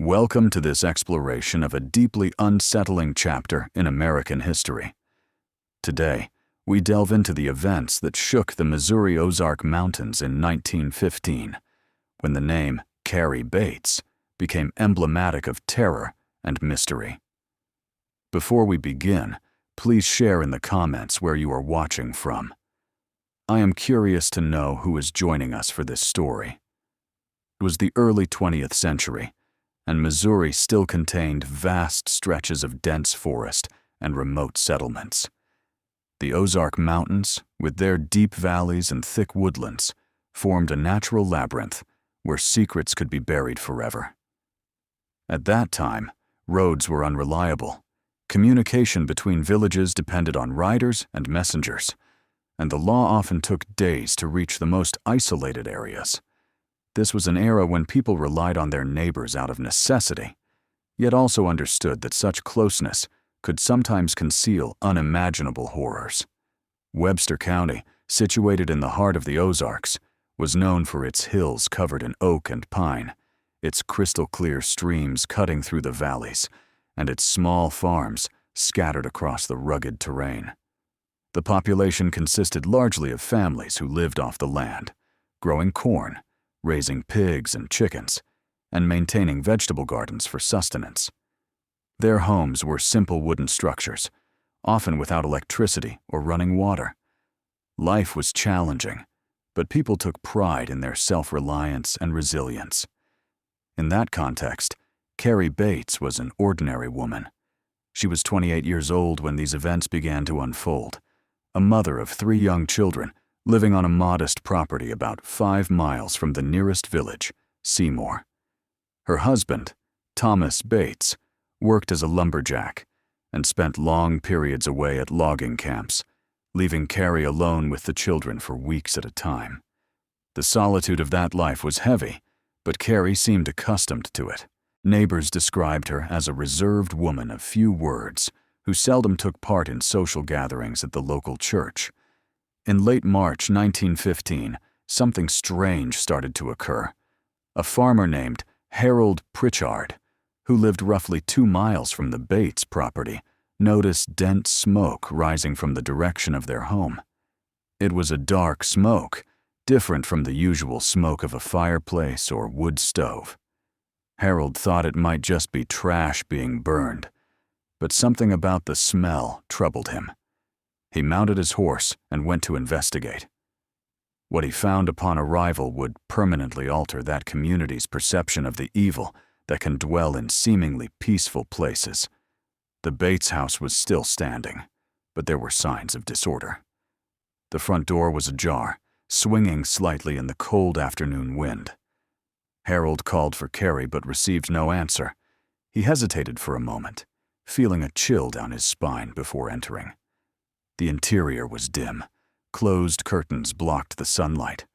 Welcome to this exploration of a deeply unsettling chapter in American history. Today, we delve into the events that shook the Missouri Ozark Mountains in 1915, when the name Carrie Bates became emblematic of terror and mystery. Before we begin, please share in the comments where you are watching from. I am curious to know who is joining us for this story. It was the early 20th century, and Missouri still contained vast stretches of dense forest and remote settlements. The Ozark Mountains, with their deep valleys and thick woodlands, formed a natural labyrinth where secrets could be buried forever. At that time, roads were unreliable. Communication between villages depended on riders and messengers, and the law often took days to reach the most isolated areas. This was an era when people relied on their neighbors out of necessity, yet also understood that such closeness could sometimes conceal unimaginable horrors. Webster County, situated in the heart of the Ozarks, was known for its hills covered in oak and pine, its crystal-clear streams cutting through the valleys, and its small farms scattered across the rugged terrain. The population consisted largely of families who lived off the land, growing corn, raising pigs and chickens, and maintaining vegetable gardens for sustenance. Their homes were simple wooden structures, often without electricity or running water. Life was challenging, but people took pride in their self-reliance and resilience. In that context, Carrie Bates was an ordinary woman. She was 28 years old when these events began to unfold, a mother of 3 young children living on a modest property about 5 miles from the nearest village, Seymour. Her husband, Thomas Bates, worked as a lumberjack and spent long periods away at logging camps, leaving Carrie alone with the children for weeks at a time. The solitude of that life was heavy, but Carrie seemed accustomed to it. Neighbors described her as a reserved woman of few words who seldom took part in social gatherings at the local church. In late March 1915, something strange started to occur. A farmer named Harold Pritchard, who lived roughly 2 miles from the Bates property, noticed dense smoke rising from the direction of their home. It was a dark smoke, different from the usual smoke of a fireplace or wood stove. Harold thought it might just be trash being burned, but something about the smell troubled him. He mounted his horse and went to investigate. What he found upon arrival would permanently alter that community's perception of the evil that can dwell in seemingly peaceful places. The Bates house was still standing, but there were signs of disorder. The front door was ajar, swinging slightly in the cold afternoon wind. Harold called for Carrie but received no answer. He hesitated for a moment, feeling a chill down his spine before entering. The interior was dim. Closed curtains blocked the sunlight.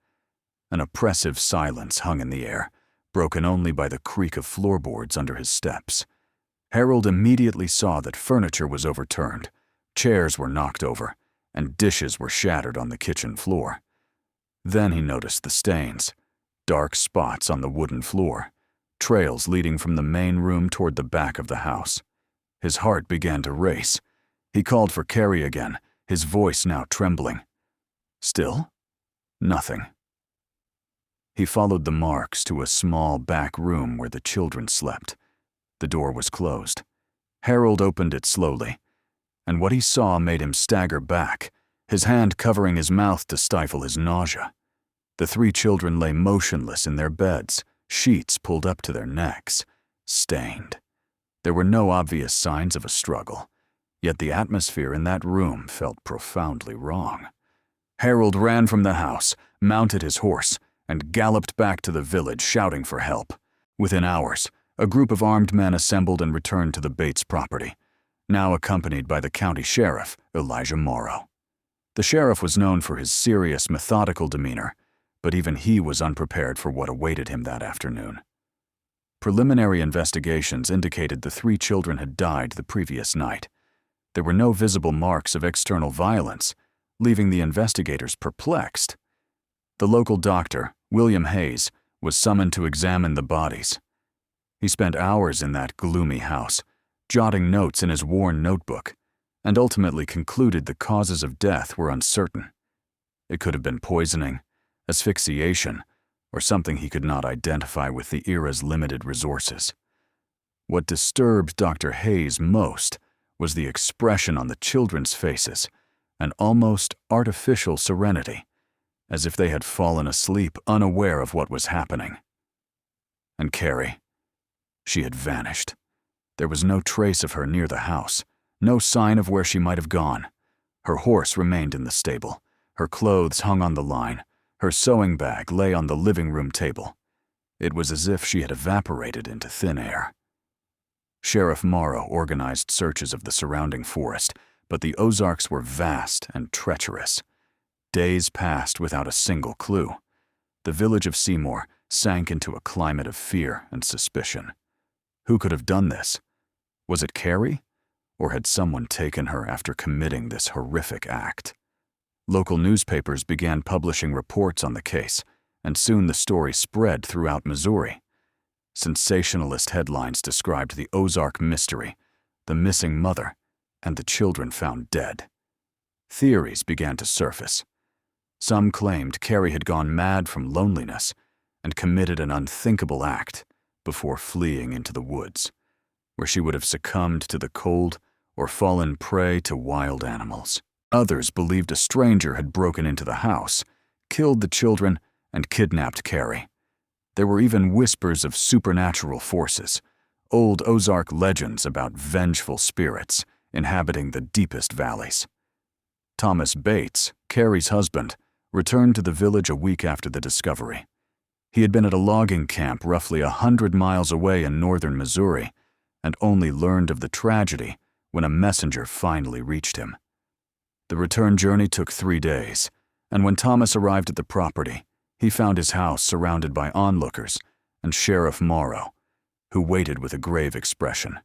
An oppressive silence hung in the air, broken only by the creak of floorboards under his steps. Harold immediately saw that furniture was overturned, chairs were knocked over, and dishes were shattered on the kitchen floor. Then he noticed the stains, dark spots on the wooden floor, trails leading from the main room toward the back of the house. His heart began to race. He called for Carrie again, his voice now trembling. Still, nothing. He followed the marks to a small back room where the children slept. The door was closed. Harold opened it slowly, and what he saw made him stagger back, his hand covering his mouth to stifle his nausea. The 3 children lay motionless in their beds, sheets pulled up to their necks, stained. There were no obvious signs of a struggle, yet the atmosphere in that room felt profoundly wrong. Harold ran from the house, mounted his horse, and galloped back to the village shouting for help. Within hours, a group of armed men assembled and returned to the Bates property, now accompanied by the county sheriff, Elijah Morrow. The sheriff was known for his serious, methodical demeanor, but even he was unprepared for what awaited him that afternoon. Preliminary investigations indicated the 3 children had died the previous night. There were no visible marks of external violence, leaving the investigators perplexed. The local doctor, William Hayes, was summoned to examine the bodies. He spent hours in that gloomy house, jotting notes in his worn notebook, and ultimately concluded the causes of death were uncertain. It could have been poisoning, asphyxiation, or something he could not identify with the era's limited resources. What disturbed Dr. Hayes most was the expression on the children's faces, an almost artificial serenity, as if they had fallen asleep unaware of what was happening. And Carrie, she had vanished. There was no trace of her near the house, no sign of where she might have gone. Her horse remained in the stable, her clothes hung on the line, her sewing bag lay on the living room table. It was as if she had evaporated into thin air. Sheriff Morrow organized searches of the surrounding forest, but the Ozarks were vast and treacherous. Days passed without a single clue. The village of Seymour sank into a climate of fear and suspicion. Who could have done this? Was it Carrie? Or had someone taken her after committing this horrific act? Local newspapers began publishing reports on the case, and soon the story spread throughout Missouri. Sensationalist headlines described the Ozark mystery, the missing mother, and the children found dead. Theories began to surface. Some claimed Carrie had gone mad from loneliness and committed an unthinkable act before fleeing into the woods, where she would have succumbed to the cold or fallen prey to wild animals. Others believed a stranger had broken into the house, killed the children, and kidnapped Carrie. There were even whispers of supernatural forces, old Ozark legends about vengeful spirits inhabiting the deepest valleys. Thomas Bates, Carrie's husband, returned to the village a week after the discovery. He had been at a logging camp roughly 100 miles away in northern Missouri and only learned of the tragedy when a messenger finally reached him. The return journey took 3 days, and when Thomas arrived at the property, he found his house surrounded by onlookers and Sheriff Morrow, who waited with a grave expression.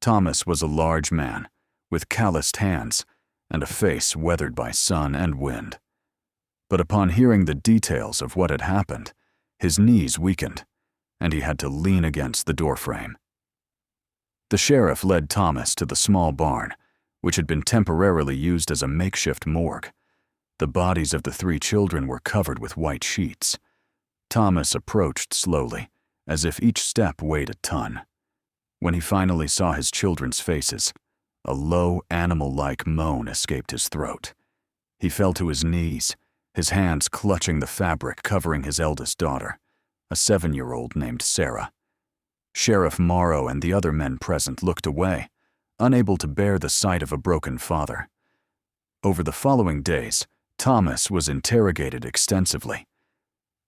Thomas was a large man, with calloused hands and a face weathered by sun and wind. But upon hearing the details of what had happened, his knees weakened, and he had to lean against the doorframe. The sheriff led Thomas to the small barn, which had been temporarily used as a makeshift morgue. The bodies of the 3 children were covered with white sheets. Thomas approached slowly, as if each step weighed a ton. When he finally saw his children's faces, a low, animal-like moan escaped his throat. He fell to his knees, his hands clutching the fabric covering his eldest daughter, a 7-year-old named Sarah. Sheriff Morrow and the other men present looked away, unable to bear the sight of a broken father. Over the following days, Thomas was interrogated extensively.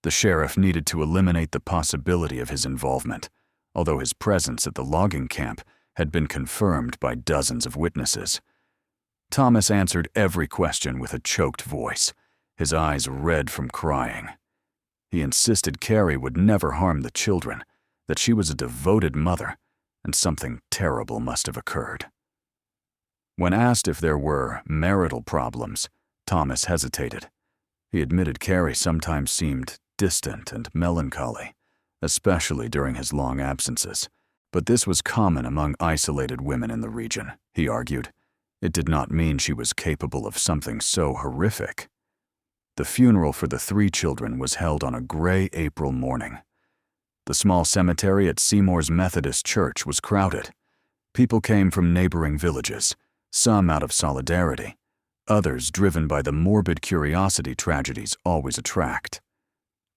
The sheriff needed to eliminate the possibility of his involvement, although his presence at the logging camp had been confirmed by dozens of witnesses. Thomas answered every question with a choked voice, his eyes red from crying. He insisted Carrie would never harm the children, that she was a devoted mother, and something terrible must have occurred. When asked if there were marital problems, Thomas hesitated. He admitted Carrie sometimes seemed distant and melancholy, especially during his long absences. But this was common among isolated women in the region, he argued. It did not mean she was capable of something so horrific. The funeral for the 3 children was held on a gray April morning. The small cemetery at Seymour's Methodist Church was crowded. People came from neighboring villages, some out of solidarity, others driven by the morbid curiosity tragedies always attract.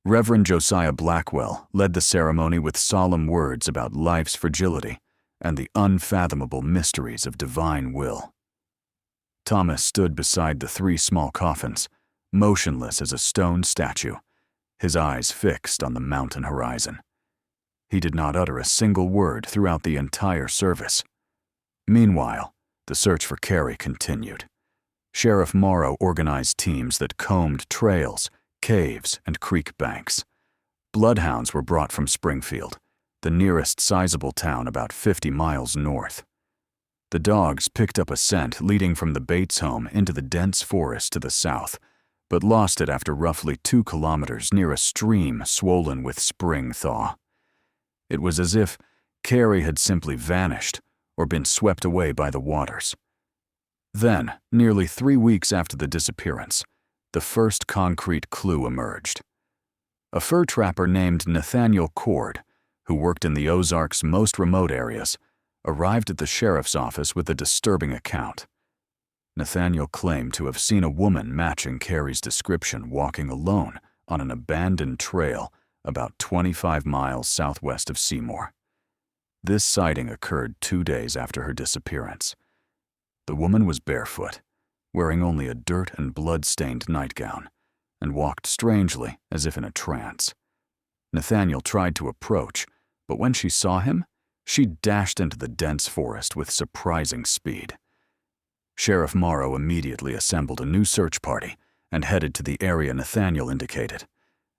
Reverend Josiah Blackwell led the ceremony with solemn words about life's fragility and the unfathomable mysteries of divine will. Thomas stood beside the 3 small coffins, motionless as a stone statue, his eyes fixed on the mountain horizon. He did not utter a single word throughout the entire service. Meanwhile, the search for Carrie continued. Sheriff Morrow organized teams that combed trails, caves, and creek banks. Bloodhounds were brought from Springfield, the nearest sizable town about 50 miles north. The dogs picked up a scent leading from the Bates home into the dense forest to the south, but lost it after roughly 2 kilometers near a stream swollen with spring thaw. It was as if Carrie had simply vanished or been swept away by the waters. Then, nearly 3 weeks after the disappearance, the first concrete clue emerged. A fur trapper named Nathaniel Cord, who worked in the Ozarks' most remote areas, arrived at the sheriff's office with a disturbing account. Nathaniel claimed to have seen a woman matching Carrie's description walking alone on an abandoned trail about 25 miles southwest of Seymour. This sighting occurred 2 days after her disappearance. The woman was barefoot, wearing only a dirt and blood-stained nightgown, and walked strangely as if in a trance. Nathaniel tried to approach, but when she saw him, she dashed into the dense forest with surprising speed. Sheriff Morrow immediately assembled a new search party and headed to the area Nathaniel indicated.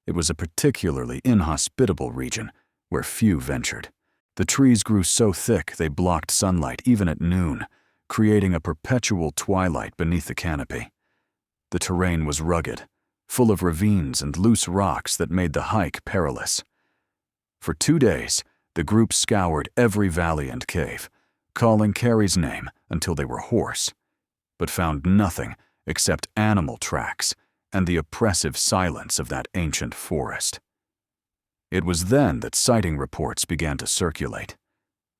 It was a particularly inhospitable region where few ventured. The trees grew so thick they blocked sunlight even at noon, creating a perpetual twilight beneath the canopy. The terrain was rugged, full of ravines and loose rocks that made the hike perilous. For 2 days, the group scoured every valley and cave, calling Carrie's name until they were hoarse, but found nothing except animal tracks and the oppressive silence of that ancient forest. It was then that sighting reports began to circulate.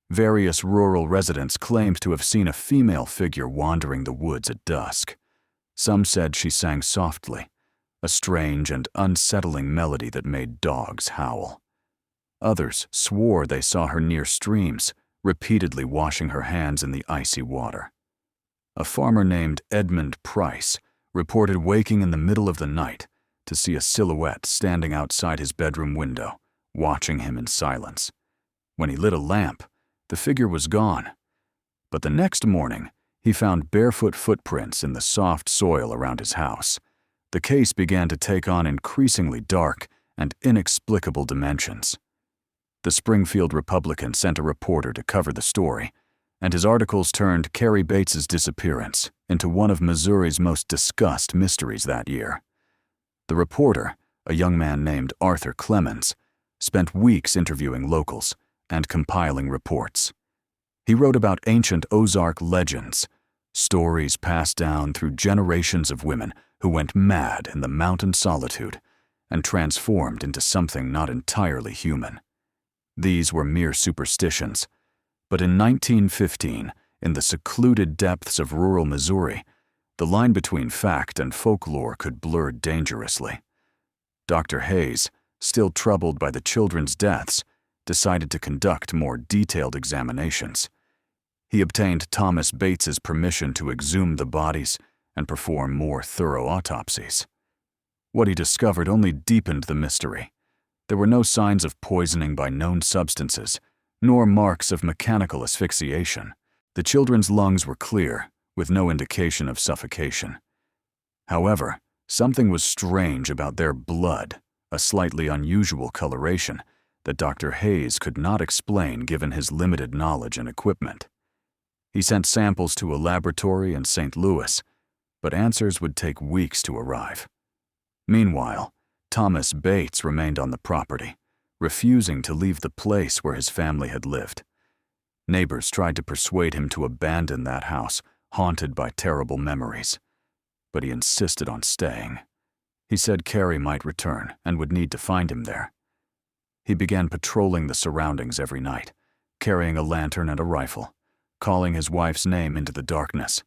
Various rural residents claimed to have seen a female figure wandering the woods at dusk. Some said she sang softly, a strange and unsettling melody that made dogs howl. Others swore they saw her near streams, repeatedly washing her hands in the icy water. A farmer named Edmund Price reported waking in the middle of the night to see a silhouette standing outside his bedroom window, watching him in silence. When he lit a lamp, the figure was gone. But the next morning, he found barefoot footprints in the soft soil around his house. The case began to take on increasingly dark and inexplicable dimensions. The Springfield Republican sent a reporter to cover the story, and his articles turned Carrie Bates' disappearance into one of Missouri's most discussed mysteries that year. The reporter, a young man named Arthur Clemens, spent weeks interviewing locals and compiling reports. He wrote about ancient Ozark legends, stories passed down through generations of women who went mad in the mountain solitude and transformed into something not entirely human. These were mere superstitions, but in 1915, in the secluded depths of rural Missouri, the line between fact and folklore could blur dangerously. Dr. Hayes, still troubled by the children's deaths, decided to conduct more detailed examinations. He obtained Thomas Bates's permission to exhume the bodies and perform more thorough autopsies. What he discovered only deepened the mystery. There were no signs of poisoning by known substances, nor marks of mechanical asphyxiation. The children's lungs were clear, with no indication of suffocation. However, something was strange about their blood, a slightly unusual coloration that Dr. Hayes could not explain given his limited knowledge and equipment. He sent samples to a laboratory in St. Louis, but answers would take weeks to arrive. Meanwhile, Thomas Bates remained on the property, refusing to leave the place where his family had lived. Neighbors tried to persuade him to abandon that house, haunted by terrible memories, but he insisted on staying. He said Carrie might return and would need to find him there. He began patrolling the surroundings every night, carrying a lantern and a rifle, calling his wife's name into the darkness.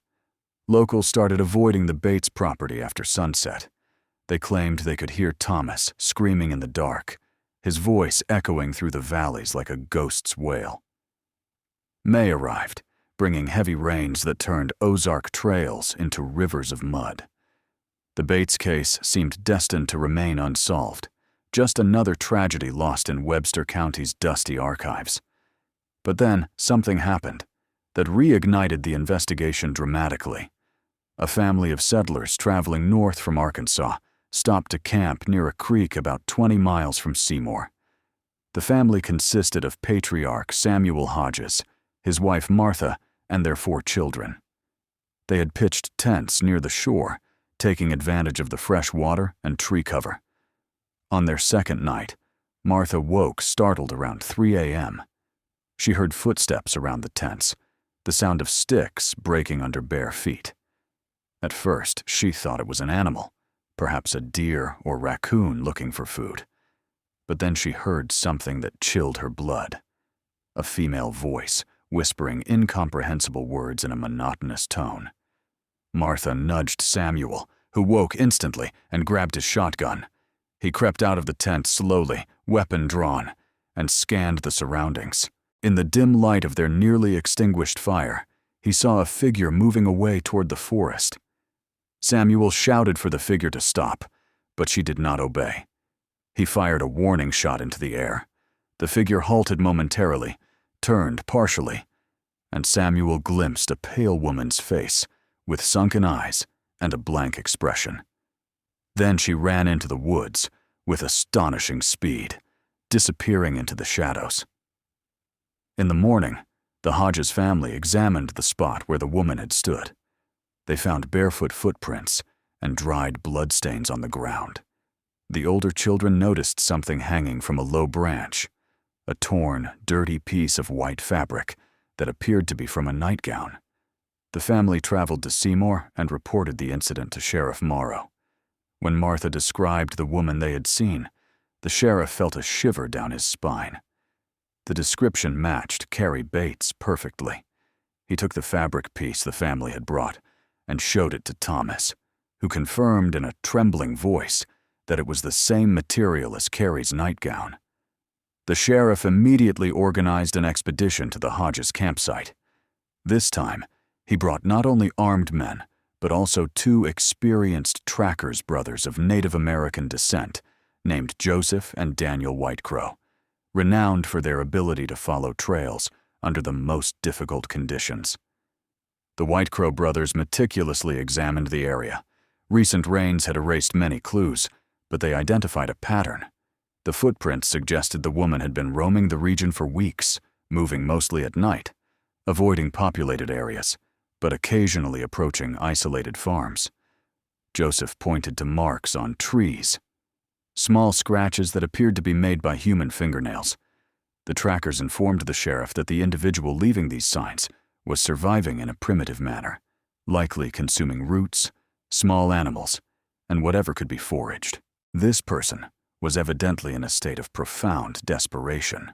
Locals started avoiding the Bates property after sunset. They claimed they could hear Thomas screaming in the dark, his voice echoing through the valleys like a ghost's wail. May arrived, bringing heavy rains that turned Ozark trails into rivers of mud. The Bates case seemed destined to remain unsolved, just another tragedy lost in Webster County's dusty archives. But then something happened that reignited the investigation dramatically. A family of settlers traveling north from Arkansas stopped to camp near a creek about 20 miles from Seymour. The family consisted of patriarch Samuel Hodges, his wife Martha, and their 4 children. They had pitched tents near the shore, taking advantage of the fresh water and tree cover. On their second night, Martha woke startled around 3 a.m. She heard footsteps around the tents, the sound of sticks breaking under bare feet. At first, she thought it was an animal, perhaps a deer or raccoon looking for food. But then she heard something that chilled her blood. A female voice, whispering incomprehensible words in a monotonous tone. Martha nudged Samuel, who woke instantly and grabbed his shotgun. He crept out of the tent slowly, weapon drawn, and scanned the surroundings. In the dim light of their nearly extinguished fire, he saw a figure moving away toward the forest. Samuel shouted for the figure to stop, but she did not obey. He fired a warning shot into the air. The figure halted momentarily, turned partially, and Samuel glimpsed a pale woman's face with sunken eyes and a blank expression. Then she ran into the woods with astonishing speed, disappearing into the shadows. In the morning, the Hodges family examined the spot where the woman had stood. They found barefoot footprints and dried bloodstains on the ground. The older children noticed something hanging from a low branch, a torn, dirty piece of white fabric that appeared to be from a nightgown. The family traveled to Seymour and reported the incident to Sheriff Morrow. When Martha described the woman they had seen, the sheriff felt a shiver down his spine. The description matched Carrie Bates perfectly. He took the fabric piece the family had brought and showed it to Thomas, who confirmed in a trembling voice that it was the same material as Carrie's nightgown. The sheriff immediately organized an expedition to the Hodges campsite. This time, he brought not only armed men, but also 2 experienced trackers brothers of Native American descent named Joseph and Daniel Whitecrow, renowned for their ability to follow trails under the most difficult conditions. The Whitecrow brothers meticulously examined the area. Recent rains had erased many clues, but they identified a pattern. The footprints suggested the woman had been roaming the region for weeks, moving mostly at night, avoiding populated areas, but occasionally approaching isolated farms. Joseph pointed to marks on trees, small scratches that appeared to be made by human fingernails. The trackers informed the sheriff that the individual leaving these signs was surviving in a primitive manner, likely consuming roots, small animals, and whatever could be foraged. This person was evidently in a state of profound desperation.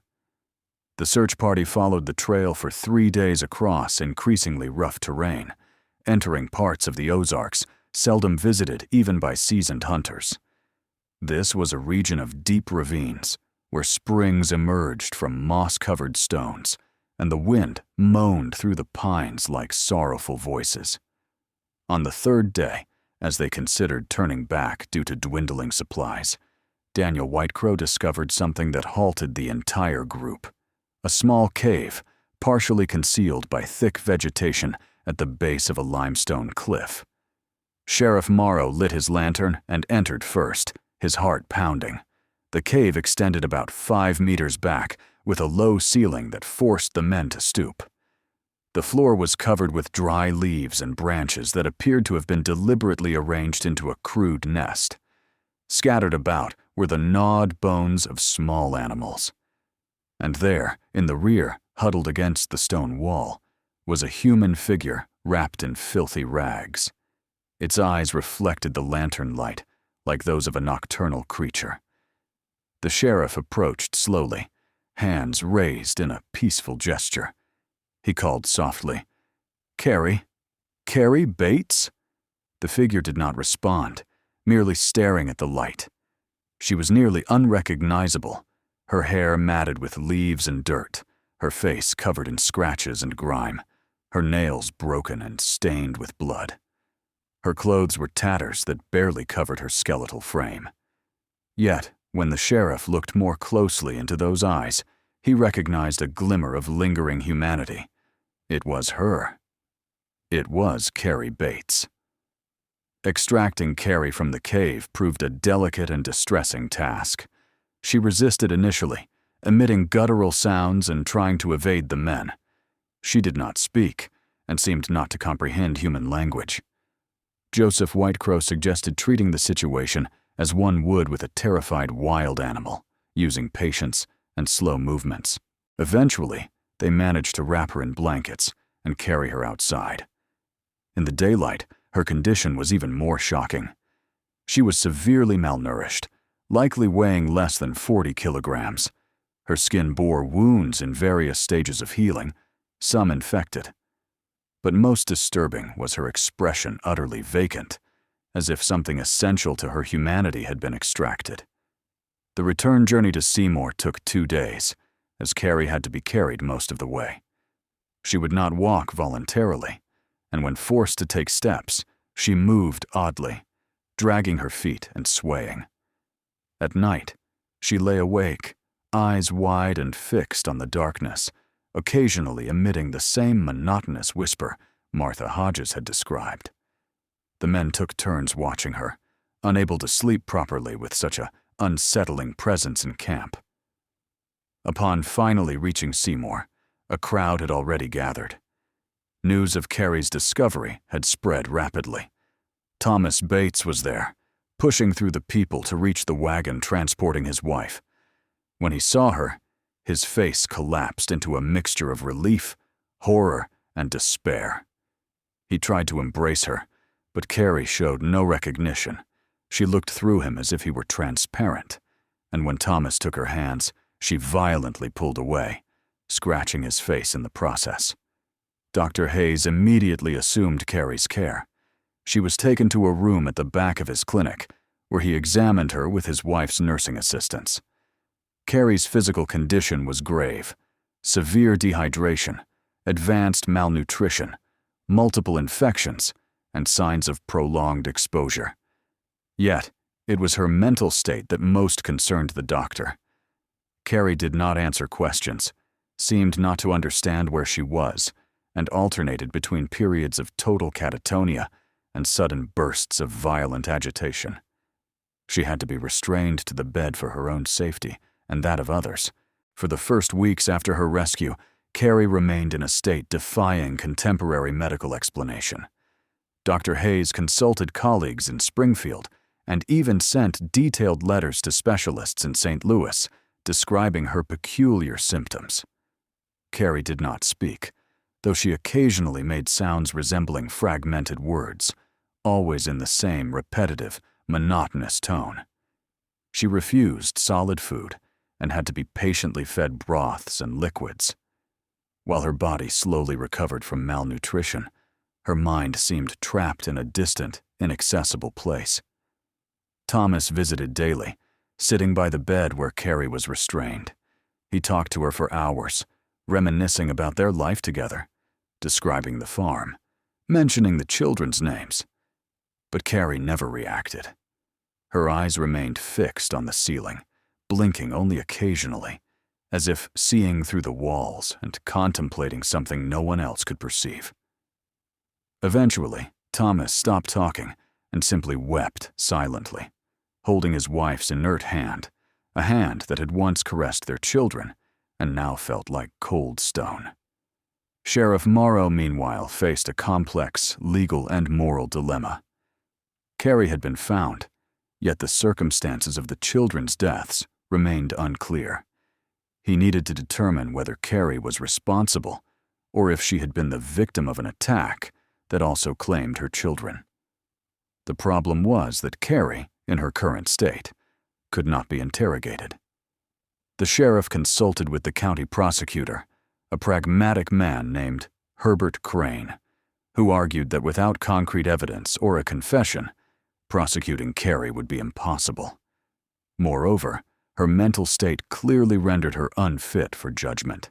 The search party followed the trail for 3 days across increasingly rough terrain, entering parts of the Ozarks seldom visited even by seasoned hunters. This was a region of deep ravines, where springs emerged from moss-covered stones, and the wind moaned through the pines like sorrowful voices. On the 3rd day, as they considered turning back due to dwindling supplies, Daniel Whitecrow discovered something that halted the entire group. A small cave, partially concealed by thick vegetation at the base of a limestone cliff. Sheriff Morrow lit his lantern and entered first, his heart pounding. The cave extended about 5 meters back, with a low ceiling that forced the men to stoop. The floor was covered with dry leaves and branches that appeared to have been deliberately arranged into a crude nest. Scattered about were the gnawed bones of small animals. And there, in the rear, huddled against the stone wall, was a human figure wrapped in filthy rags. Its eyes reflected the lantern light, like those of a nocturnal creature. The sheriff approached slowly, hands raised in a peaceful gesture. He called softly, "Carrie? Carrie Bates?" The figure did not respond, merely staring at the light. She was nearly unrecognizable, her hair matted with leaves and dirt, her face covered in scratches and grime, her nails broken and stained with blood. Her clothes were tatters that barely covered her skeletal frame. Yet, when the sheriff looked more closely into those eyes, he recognized a glimmer of lingering humanity. It was her. It was Carrie Bates. Extracting Carrie from the cave proved a delicate and distressing task. She resisted initially, emitting guttural sounds and trying to evade the men. She did not speak, and seemed not to comprehend human language. Joseph Whitecrow suggested treating the situation as one would with a terrified wild animal, using patience and slow movements. Eventually, they managed to wrap her in blankets and carry her outside. In the daylight, her condition was even more shocking. She was severely malnourished, likely weighing less than 40 kilograms. Her skin bore wounds in various stages of healing, some infected. But most disturbing was her expression, utterly vacant, as if something essential to her humanity had been extracted. The return journey to Seymour took 2 days, as Carrie had to be carried most of the way. She would not walk voluntarily, and when forced to take steps, she moved oddly, dragging her feet and swaying. At night, she lay awake, eyes wide and fixed on the darkness, occasionally emitting the same monotonous whisper Martha Hodges had described. The men took turns watching her, unable to sleep properly with such an unsettling presence in camp. Upon finally reaching Seymour, a crowd had already gathered. News of Carrie's discovery had spread rapidly. Thomas Bates was there, pushing through the people to reach the wagon transporting his wife. When he saw her, his face collapsed into a mixture of relief, horror, and despair. He tried to embrace her, but Carrie showed no recognition. She looked through him as if he were transparent, and when Thomas took her hands, she violently pulled away, scratching his face in the process. Dr. Hayes immediately assumed Carrie's care. She was taken to a room at the back of his clinic, where he examined her with his wife's nursing assistants. Carrie's physical condition was grave: severe dehydration, advanced malnutrition, multiple infections, and signs of prolonged exposure. Yet, it was her mental state that most concerned the doctor. Carrie did not answer questions, seemed not to understand where she was, and alternated between periods of total catatonia and sudden bursts of violent agitation. She had to be restrained to the bed for her own safety and that of others. For the first weeks after her rescue, Carrie remained in a state defying contemporary medical explanation. Dr. Hayes consulted colleagues in Springfield and even sent detailed letters to specialists in St. Louis describing her peculiar symptoms. Carrie did not speak, though she occasionally made sounds resembling fragmented words, always in the same repetitive, monotonous tone. She refused solid food and had to be patiently fed broths and liquids. While her body slowly recovered from malnutrition, her mind seemed trapped in a distant, inaccessible place. Thomas visited daily, sitting by the bed where Carrie was restrained. He talked to her for hours, reminiscing about their life together, describing the farm, mentioning the children's names. But Carrie never reacted. Her eyes remained fixed on the ceiling, blinking only occasionally, as if seeing through the walls and contemplating something no one else could perceive. Eventually, Thomas stopped talking and simply wept silently, holding his wife's inert hand, a hand that had once caressed their children and now felt like cold stone. Sheriff Morrow, meanwhile, faced a complex legal and moral dilemma. Carrie had been found, yet the circumstances of the children's deaths remained unclear. He needed to determine whether Carrie was responsible or if she had been the victim of an attack that also claimed her children. The problem was that Carrie, in her current state, could not be interrogated. The sheriff consulted with the county prosecutor, a pragmatic man named Herbert Crane, who argued that without concrete evidence or a confession, prosecuting Carrie would be impossible. Moreover, her mental state clearly rendered her unfit for judgment.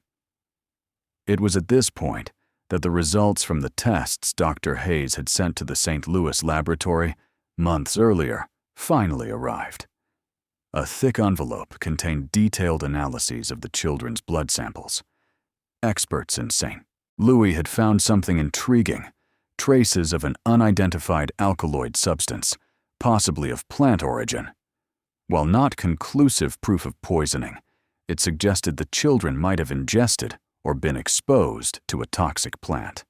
It was at this point that the results from the tests Dr. Hayes had sent to the St. Louis laboratory months earlier finally arrived. A thick envelope contained detailed analyses of the children's blood samples. Experts in St. Louis had found something intriguing: traces of an unidentified alkaloid substance, possibly of plant origin. While not conclusive proof of poisoning, it suggested the children might have ingested or been exposed to a toxic plant.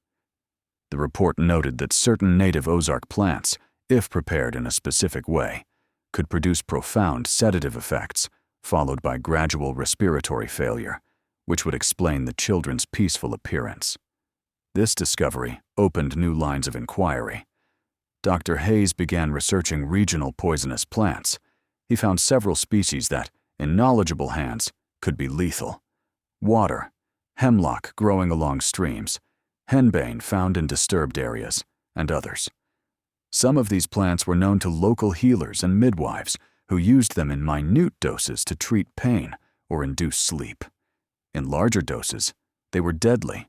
The report noted that certain native Ozark plants, if prepared in a specific way, could produce profound sedative effects followed by gradual respiratory failure, which would explain the children's peaceful appearance. This discovery opened new lines of inquiry. Dr. Hayes began researching regional poisonous plants. He found several species that, in knowledgeable hands, could be lethal. Water, hemlock growing along streams, henbane found in disturbed areas, and others. Some of these plants were known to local healers and midwives who used them in minute doses to treat pain or induce sleep. In larger doses, they were deadly.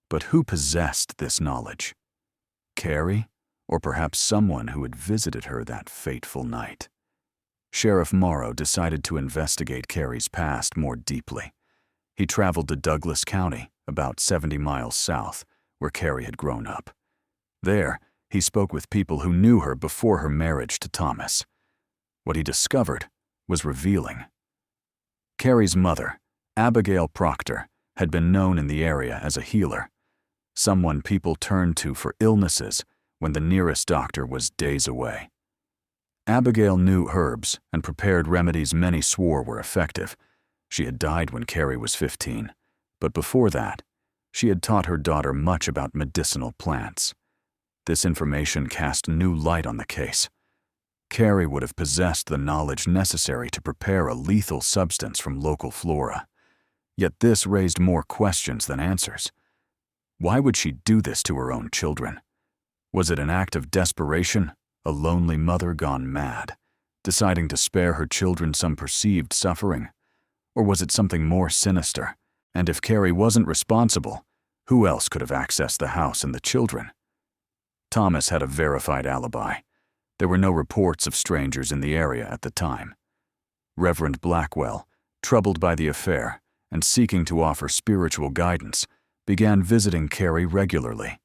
But who possessed this knowledge? Carrie, or perhaps someone who had visited her that fateful night? Sheriff Morrow decided to investigate Carrie's past more deeply. He traveled to Douglas County, about 70 miles south, where Carrie had grown up. There, he spoke with people who knew her before her marriage to Thomas. What he discovered was revealing. Carrie's mother, Abigail Proctor, had been known in the area as a healer, someone people turned to for illnesses when the nearest doctor was days away. Abigail knew herbs and prepared remedies many swore were effective. She had died when Carrie was 15, but before that, she had taught her daughter much about medicinal plants. This information cast new light on the case. Carrie would have possessed the knowledge necessary to prepare a lethal substance from local flora. Yet this raised more questions than answers. Why would she do this to her own children? Was it an act of desperation, a lonely mother gone mad, deciding to spare her children some perceived suffering? Or was it something more sinister? And if Carrie wasn't responsible, who else could have accessed the house and the children? Thomas had a verified alibi. There were no reports of strangers in the area at the time. Reverend Blackwell, troubled by the affair and seeking to offer spiritual guidance, began visiting Carrie regularly.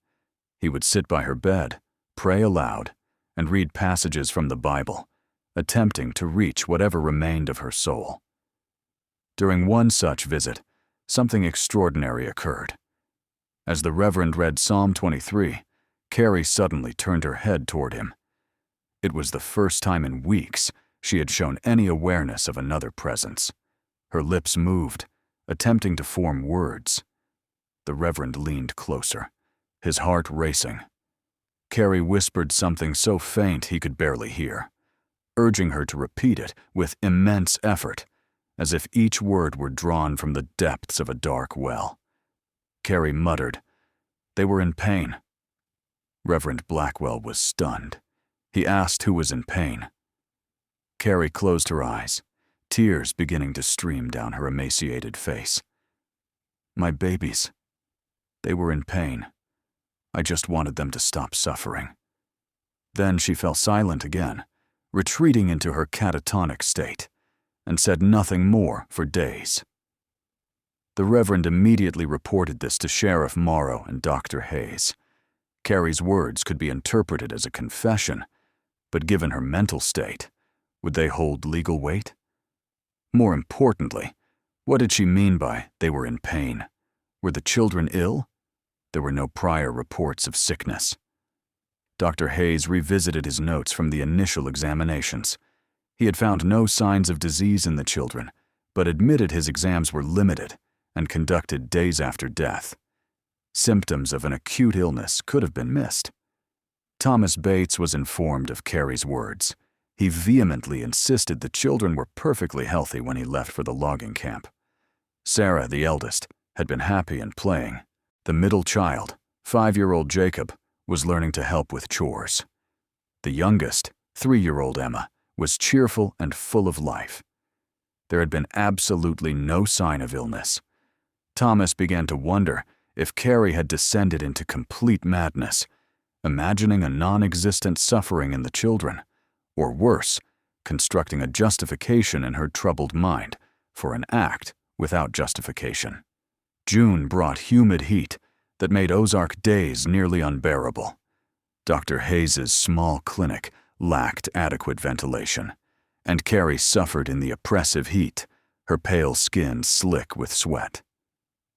He would sit by her bed, pray aloud, and read passages from the Bible, attempting to reach whatever remained of her soul. During one such visit, something extraordinary occurred. As the Reverend read Psalm 23, Carrie suddenly turned her head toward him. It was the first time in weeks she had shown any awareness of another presence. Her lips moved, attempting to form words. The Reverend leaned closer, his heart racing. Carrie whispered something so faint he could barely hear, urging her to repeat it with immense effort, as if each word were drawn from the depths of a dark well. Carrie muttered, "They were in pain." Reverend Blackwell was stunned. He asked who was in pain. Carrie closed her eyes, tears beginning to stream down her emaciated face. "My babies. They were in pain. I just wanted them to stop suffering." Then she fell silent again, retreating into her catatonic state, and said nothing more for days. The Reverend immediately reported this to Sheriff Morrow and Dr. Hayes. Carrie's words could be interpreted as a confession, but given her mental state, would they hold legal weight? More importantly, what did she mean by "they were in pain"? Were the children ill? There were no prior reports of sickness. Dr. Hayes revisited his notes from the initial examinations. He had found no signs of disease in the children, but admitted his exams were limited and conducted days after death. Symptoms of an acute illness could have been missed. Thomas Bates was informed of Carrie's words. He vehemently insisted the children were perfectly healthy when he left for the logging camp. Sarah, the eldest, had been happy and playing. The middle child, 5-year-old Jacob, was learning to help with chores. The youngest, 3-year-old Emma, was cheerful and full of life. There had been absolutely no sign of illness. Thomas began to wonder if Carrie had descended into complete madness, imagining a non-existent suffering in the children, or worse, constructing a justification in her troubled mind for an act without justification. June brought humid heat that made Ozark days nearly unbearable. Dr. Hayes's small clinic lacked adequate ventilation, and Carrie suffered in the oppressive heat, her pale skin slick with sweat.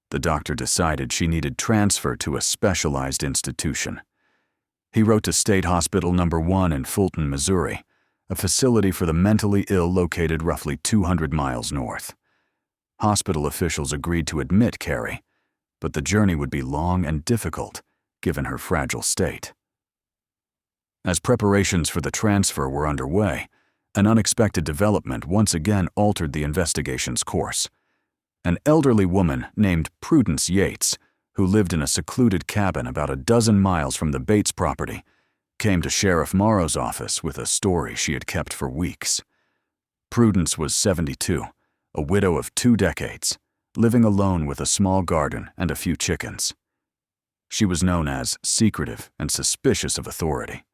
The doctor decided she needed transfer to a specialized institution. He wrote to State Hospital No. 1 in Fulton, Missouri, a facility for the mentally ill located roughly 200 miles north. Hospital officials agreed to admit Carrie, but the journey would be long and difficult, given her fragile state. As preparations for the transfer were underway, an unexpected development once again altered the investigation's course. An elderly woman named Prudence Yates, who lived in a secluded cabin about a dozen miles from the Bates property, came to Sheriff Morrow's office with a story she had kept for weeks. Prudence was 72, a widow of 2 decades, living alone with a small garden and a few chickens. She was known as secretive and suspicious of authority,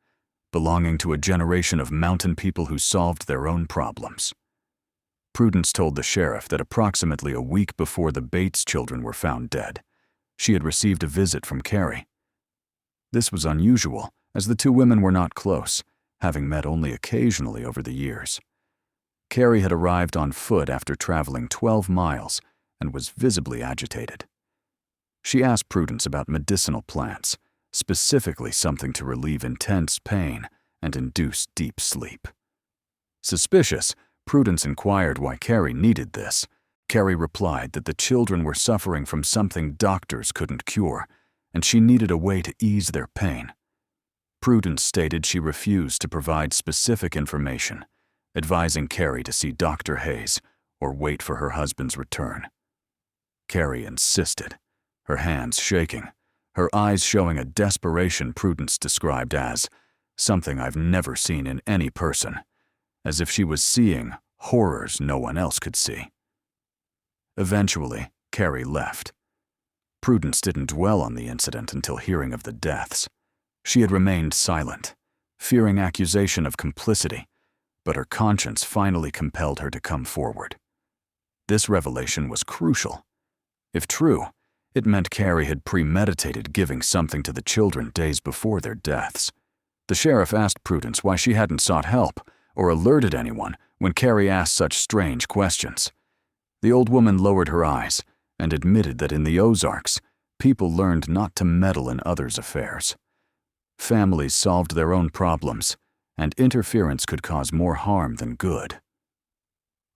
belonging to a generation of mountain people who solved their own problems. Prudence told the sheriff that approximately a week before the Bates children were found dead, she had received a visit from Carrie. This was unusual, as the 2 women were not close, having met only occasionally over the years. Carrie had arrived on foot after traveling 12 miles and was visibly agitated. She asked Prudence about medicinal plants, specifically something to relieve intense pain and induce deep sleep. Suspicious, Prudence inquired why Carrie needed this. Carrie replied that the children were suffering from something doctors couldn't cure, and she needed a way to ease their pain. Prudence stated she refused to provide specific information, advising Carrie to see Dr. Hayes or wait for her husband's return. Carrie insisted, her hands shaking, her eyes showing a desperation Prudence described as something I've never seen in any person, as if she was seeing horrors no one else could see. Eventually, Carrie left. Prudence didn't dwell on the incident until hearing of the deaths. She had remained silent, fearing accusation of complicity, but her conscience finally compelled her to come forward. This revelation was crucial. If true, it meant Carrie had premeditated giving something to the children days before their deaths. The sheriff asked Prudence why she hadn't sought help or alerted anyone when Carrie asked such strange questions. The old woman lowered her eyes and admitted that in the Ozarks, people learned not to meddle in others' affairs. Families solved their own problems, and interference could cause more harm than good.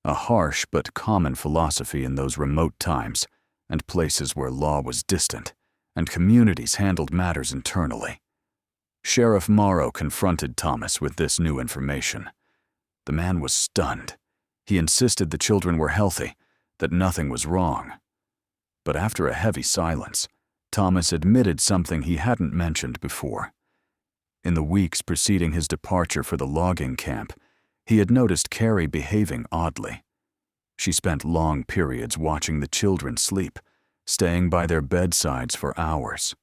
A harsh but common philosophy in those remote times and places where law was distant and communities handled matters internally. Sheriff Morrow confronted Thomas with this new information. The man was stunned. He insisted the children were healthy, that nothing was wrong. But after a heavy silence, Thomas admitted something he hadn't mentioned before. In the weeks preceding his departure for the logging camp, he had noticed Carrie behaving oddly. She spent long periods watching the children sleep, staying by their bedsides for hours.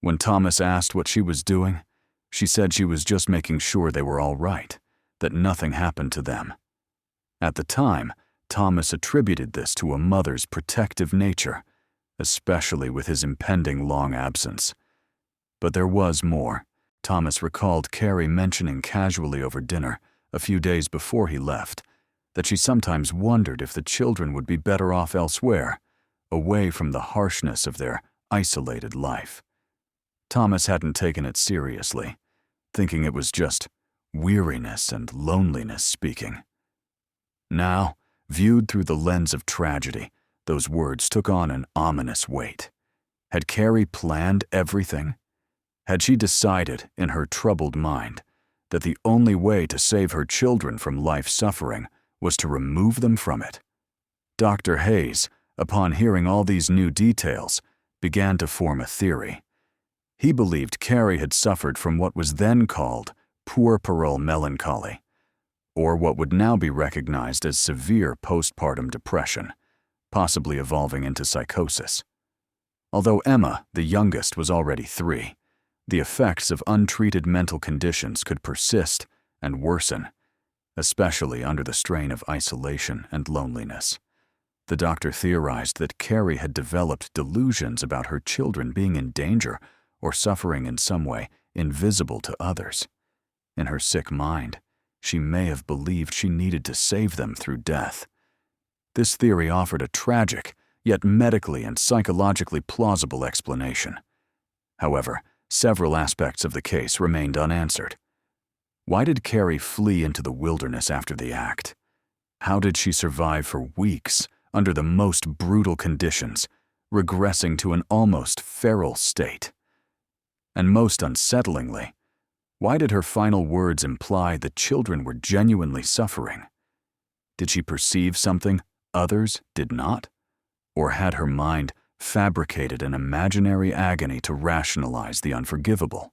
When Thomas asked what she was doing, she said she was just making sure they were all right, that nothing happened to them. At the time, Thomas attributed this to a mother's protective nature, especially with his impending long absence. But there was more. Thomas recalled Carrie mentioning casually over dinner, a few days before he left, that she sometimes wondered if the children would be better off elsewhere, away from the harshness of their isolated life. Thomas hadn't taken it seriously, thinking it was just weariness and loneliness speaking. Now, viewed through the lens of tragedy, those words took on an ominous weight. Had Carrie planned everything? Had she decided, in her troubled mind, that the only way to save her children from life suffering was to remove them from it? Dr. Hayes, upon hearing all these new details, began to form a theory. He believed Carrie had suffered from what was then called puerperal melancholy, or what would now be recognized as severe postpartum depression, possibly evolving into psychosis. Although Emma, the youngest, was already 3, the effects of untreated mental conditions could persist and worsen, especially under the strain of isolation and loneliness. The doctor theorized that Carrie had developed delusions about her children being in danger or suffering in some way invisible to others. In her sick mind, she may have believed she needed to save them through death. This theory offered a tragic, yet medically and psychologically plausible explanation. However, several aspects of the case remained unanswered. Why did Carrie flee into the wilderness after the act? How did she survive for weeks under the most brutal conditions, regressing to an almost feral state? And most unsettlingly, why did her final words imply that children were genuinely suffering? Did she perceive something others did not? Or had her mind fabricated an imaginary agony to rationalize the unforgivable?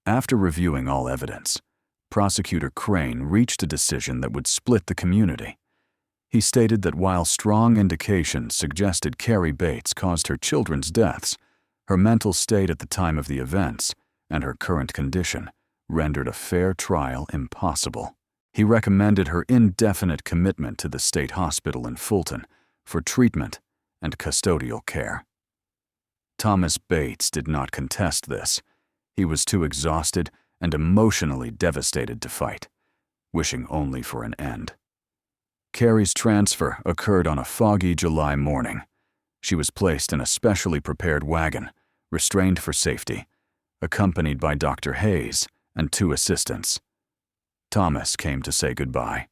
After reviewing all evidence, Prosecutor Crane reached a decision that would split the community. He stated that while strong indications suggested Carrie Bates caused her children's deaths, her mental state at the time of the events and her current condition rendered a fair trial impossible. He recommended her indefinite commitment to the state hospital in Fulton for treatment and custodial care. Thomas Bates did not contest this. He was too exhausted and emotionally devastated to fight, wishing only for an end. Carrie's transfer occurred on a foggy July morning. She was placed in a specially prepared wagon, restrained for safety, accompanied by Dr. Hayes and 2 assistants. Thomas came to say goodbye.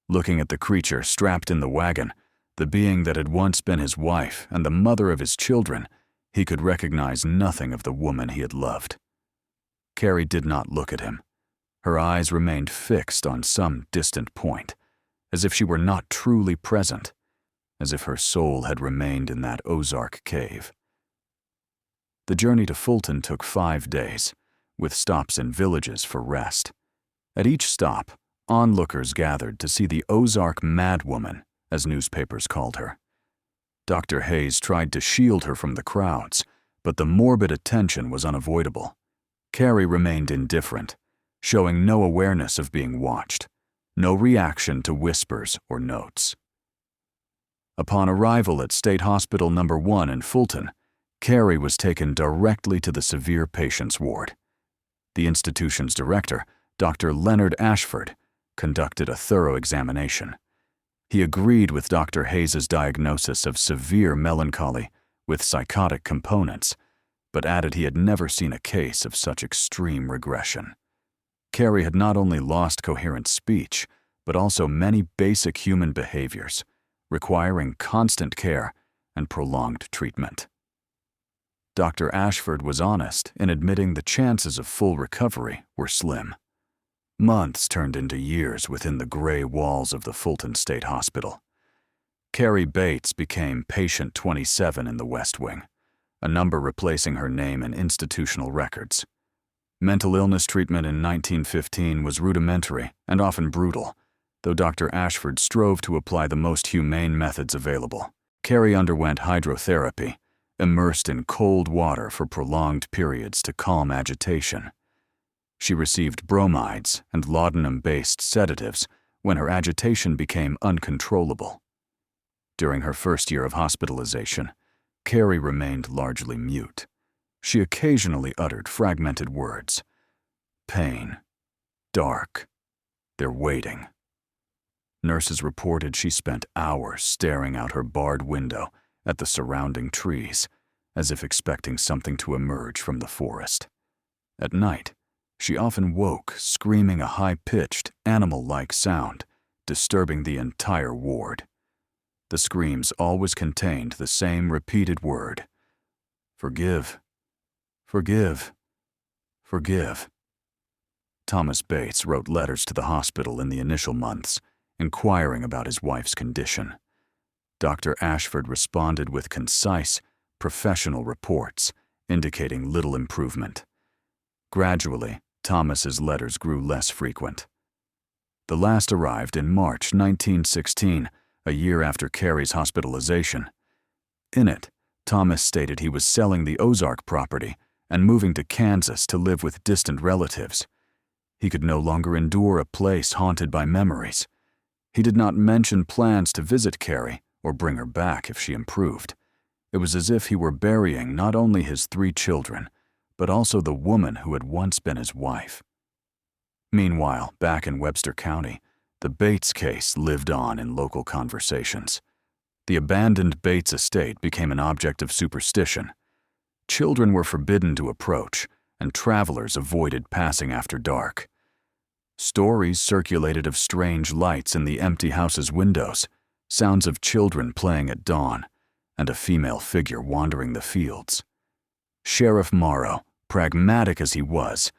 Looking at the creature strapped in the wagon, the being that had once been his wife and the mother of his children, he could recognize nothing of the woman he had loved. Carrie did not look at him. Her eyes remained fixed on some distant point, as if she were not truly present, as if her soul had remained in that Ozark cave. The journey to Fulton took 5 days, with stops in villages for rest. At each stop, onlookers gathered to see the Ozark madwoman, as newspapers called her. Dr. Hayes tried to shield her from the crowds, but the morbid attention was unavoidable. Carrie remained indifferent, showing no awareness of being watched, no reaction to whispers or notes. Upon arrival at State Hospital No. 1 in Fulton, Carrie was taken directly to the severe patients ward. The institution's director, Dr. Leonard Ashford, conducted a thorough examination. He agreed with Dr. Hayes's diagnosis of severe melancholy with psychotic components, but added he had never seen a case of such extreme regression. Carrie had not only lost coherent speech, but also many basic human behaviors, requiring constant care and prolonged treatment. Dr. Ashford was honest in admitting the chances of full recovery were slim. Months turned into years within the gray walls of the Fulton State Hospital. Carrie Bates became patient 27 in the West Wing, a number replacing her name in institutional records. Mental illness treatment in 1915 was rudimentary and often brutal, though Dr. Ashford strove to apply the most humane methods available. Carrie underwent hydrotherapy, immersed in cold water for prolonged periods to calm agitation. She received bromides and laudanum-based sedatives when her agitation became uncontrollable. During her first year of hospitalization, Carrie remained largely mute. She occasionally uttered fragmented words. Pain. Dark. They're waiting. Nurses reported she spent hours staring out her barred window at the surrounding trees, as if expecting something to emerge from the forest. At night, she often woke screaming a high-pitched, animal-like sound, disturbing the entire ward. The screams always contained the same repeated word: forgive, forgive, forgive. Thomas Bates wrote letters to the hospital in the initial months, inquiring about his wife's condition. Dr. Ashford responded with concise, professional reports, indicating little improvement. Gradually, Thomas's letters grew less frequent. The last arrived in March 1916, a year after Carrie's hospitalization. In it, Thomas stated he was selling the Ozark property and moving to Kansas to live with distant relatives. He could no longer endure a place haunted by memories. He did not mention plans to visit Carrie or bring her back if she improved. It was as if he were burying not only his 3 children, but also the woman who had once been his wife. Meanwhile, back in Webster County, the Bates case lived on in local conversations. The abandoned Bates estate became an object of superstition. Children were forbidden to approach, and travelers avoided passing after dark. Stories circulated of strange lights in the empty house's windows, sounds of children playing at dawn, and a female figure wandering the fields. Sheriff Morrow, pragmatic as he was,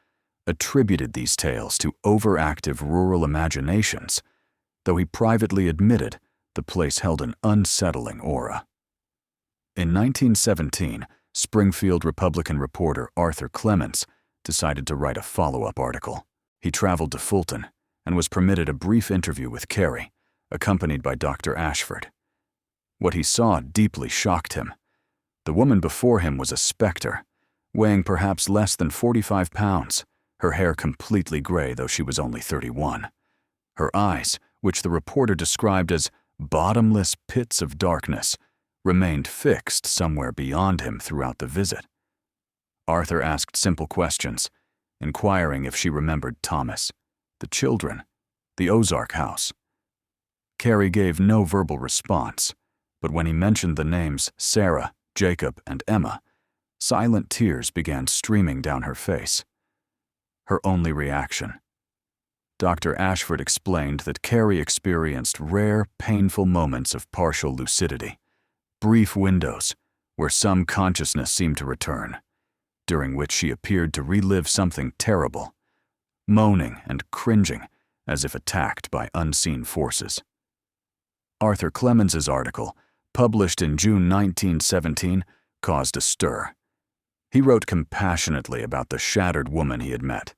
attributed these tales to overactive rural imaginations, though he privately admitted the place held an unsettling aura. In 1917, Springfield Republican reporter Arthur Clemens decided to write a follow-up article. He traveled to Fulton and was permitted a brief interview with Carrie, accompanied by Dr. Ashford. What he saw deeply shocked him. The woman before him was a specter, weighing perhaps less than 45 pounds, her hair completely gray though she was only 31. Her eyes, which the reporter described as bottomless pits of darkness, remained fixed somewhere beyond him throughout the visit. Arthur asked simple questions, inquiring if she remembered Thomas, the children, the Ozark house. Carrie gave no verbal response, but when he mentioned the names Sarah, Jacob, and Emma, silent tears began streaming down her face. Her only reaction. Dr. Ashford explained that Carrie experienced rare, painful moments of partial lucidity, brief windows where some consciousness seemed to return, during which she appeared to relive something terrible, moaning and cringing as if attacked by unseen forces. Arthur Clemens's article, published in June 1917, caused a stir. He wrote compassionately about the shattered woman he had met,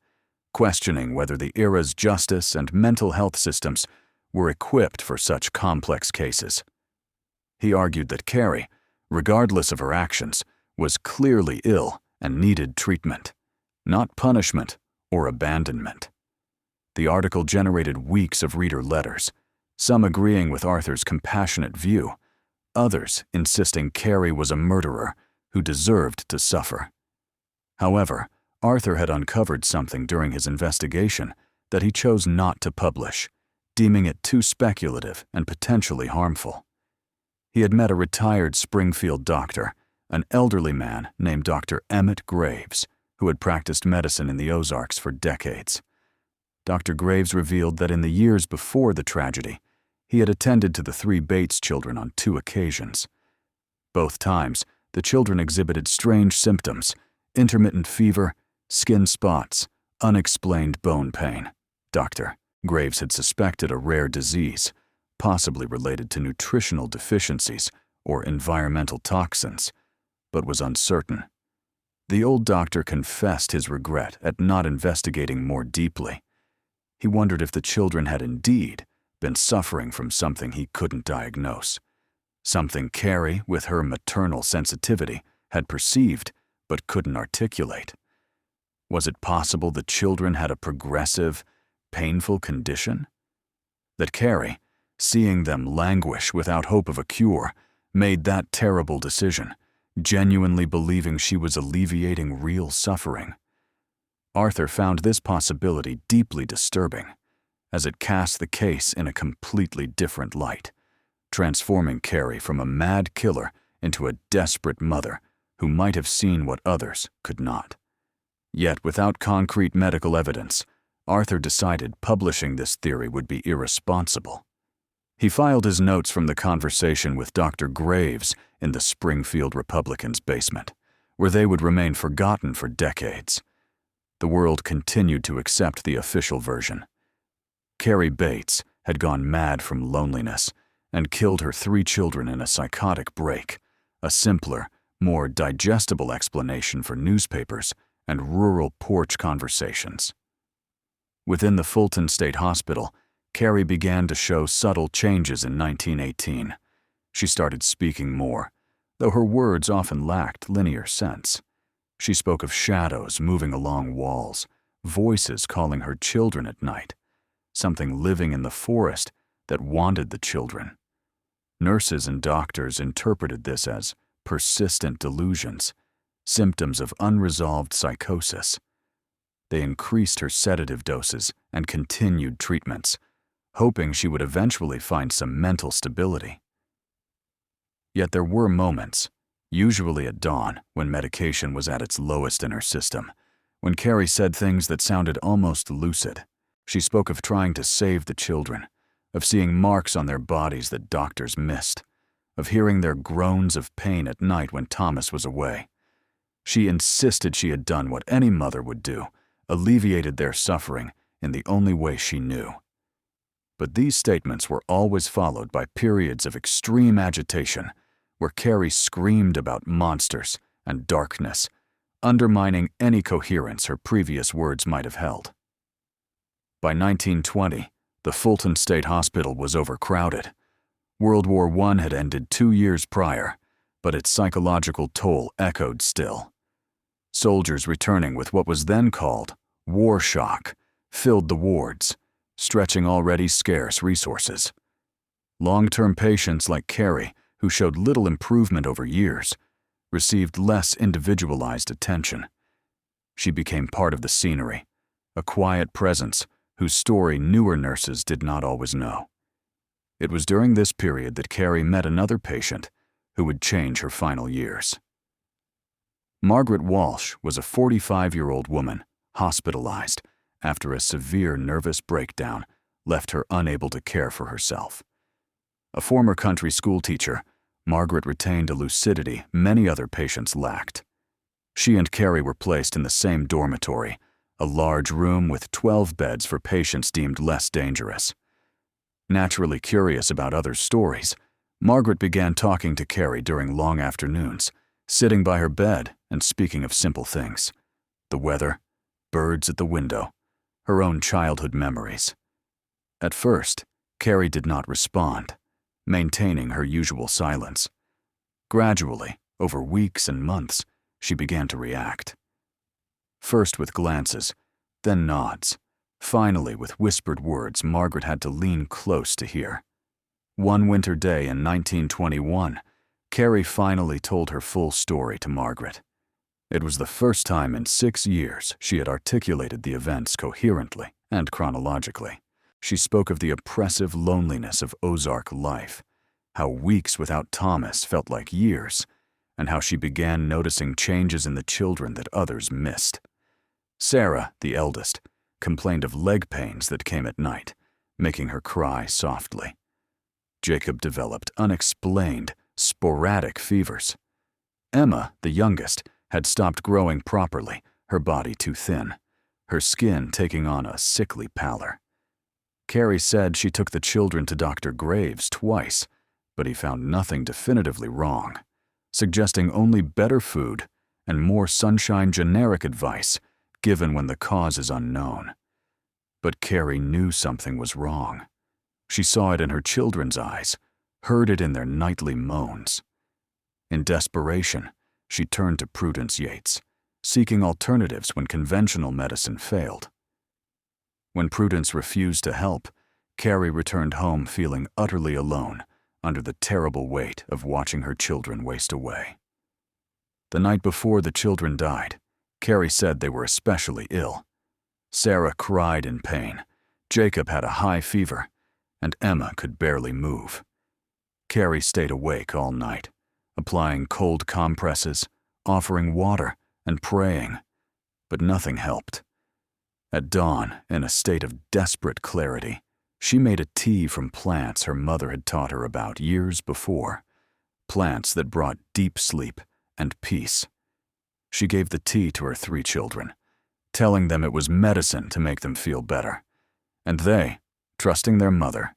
questioning whether the era's justice and mental health systems were equipped for such complex cases. He argued that Carrie, regardless of her actions, was clearly ill and needed treatment, not punishment or abandonment. The article generated weeks of reader letters, some agreeing with Arthur's compassionate view, others insisting Carrie was a murderer who deserved to suffer. However, Arthur had uncovered something during his investigation that he chose not to publish, deeming it too speculative and potentially harmful. He had met a retired Springfield doctor, an elderly man named Dr. Emmett Graves, who had practiced medicine in the Ozarks for decades. Dr. Graves revealed that in the years before the tragedy, he had attended to the 3 Bates children on 2 occasions. Both times, the children exhibited strange symptoms: intermittent fever, skin spots, unexplained bone pain. Dr. Graves had suspected a rare disease, possibly related to nutritional deficiencies or environmental toxins, but was uncertain. The old doctor confessed his regret at not investigating more deeply. He wondered if the children had indeed been suffering from something he couldn't diagnose, something Carrie, with her maternal sensitivity, had perceived but couldn't articulate. Was it possible the children had a progressive, painful condition? That Carrie, seeing them languish without hope of a cure, made that terrible decision, genuinely believing she was alleviating real suffering? Arthur found this possibility deeply disturbing, as it cast the case in a completely different light, transforming Carrie from a mad killer into a desperate mother who might have seen what others could not. Yet, without concrete medical evidence, Arthur decided publishing this theory would be irresponsible. He filed his notes from the conversation with Dr. Graves in the Springfield Republican's basement, where they would remain forgotten for decades. The world continued to accept the official version. Carrie Bates had gone mad from loneliness and killed her 3 children in a psychotic break, a simpler, more digestible explanation for newspapers and rural porch conversations. Within the Fulton State Hospital, Carrie began to show subtle changes in 1918. She started speaking more, though her words often lacked linear sense. She spoke of shadows moving along walls, voices calling her children at night, something living in the forest that wanted the children. Nurses and doctors interpreted this as persistent delusions, symptoms of unresolved psychosis. They increased her sedative doses and continued treatments, hoping she would eventually find some mental stability. Yet there were moments, usually at dawn when medication was at its lowest in her system, When Carrie said things that sounded almost lucid, she spoke of trying to save the children, of seeing marks on their bodies that doctors missed, of hearing their groans of pain at night when Thomas was away. She insisted she had done what any mother would do, alleviated their suffering in the only way she knew. But these statements were always followed by periods of extreme agitation, where Carrie screamed about monsters and darkness, undermining any coherence her previous words might have held. By 1920, the Fulton State Hospital was overcrowded. World War I had ended 2 years prior, but its psychological toll echoed still. Soldiers returning with what was then called war shock filled the wards, stretching already scarce resources. Long-term patients like Carrie, who showed little improvement over years, received less individualized attention. She became part of the scenery, a quiet presence whose story newer nurses did not always know. It was during this period that Carrie met another patient who would change her final years. Margaret Walsh was a 45-year-old woman hospitalized after a severe nervous breakdown left her unable to care for herself. A former country school teacher, Margaret retained a lucidity many other patients lacked. She and Carrie were placed in the same dormitory, a large room with 12 beds for patients deemed less dangerous. Naturally curious about others' stories, Margaret began talking to Carrie during long afternoons, sitting by her bed and speaking of simple things: the weather, birds at the window, her own childhood memories. At first, Carrie did not respond, maintaining her usual silence. Gradually, over weeks and months, she began to react. First with glances, then nods. Finally, with whispered words Margaret had to lean close to hear. One winter day in 1921, Carrie finally told her full story to Margaret. It was the first time in 6 years she had articulated the events coherently and chronologically. She spoke of the oppressive loneliness of Ozark life, how weeks without Thomas felt like years, and how she began noticing changes in the children that others missed. Sarah, the eldest, complained of leg pains that came at night, making her cry softly. Jacob developed unexplained, sporadic fevers. Emma, the youngest, had stopped growing properly, her body too thin, her skin taking on a sickly pallor. Carrie said she took the children to Dr. Graves twice, but he found nothing definitively wrong, suggesting only better food and more sunshine generic advice given when the cause is unknown. But Carrie knew something was wrong. She saw it in her children's eyes, heard it in their nightly moans. In desperation, she turned to Prudence Yates, seeking alternatives when conventional medicine failed. When Prudence refused to help, Carrie returned home feeling utterly alone under the terrible weight of watching her children waste away. The night before the children died, Carrie said they were especially ill. Sarah cried in pain, Jacob had a high fever, and Emma could barely move. Carrie stayed awake all night, applying cold compresses, offering water, and praying, but nothing helped. At dawn, in a state of desperate clarity, she made a tea from plants her mother had taught her about years before, plants that brought deep sleep and peace. She gave the tea to her 3 children, telling them it was medicine to make them feel better, and they, trusting their mother,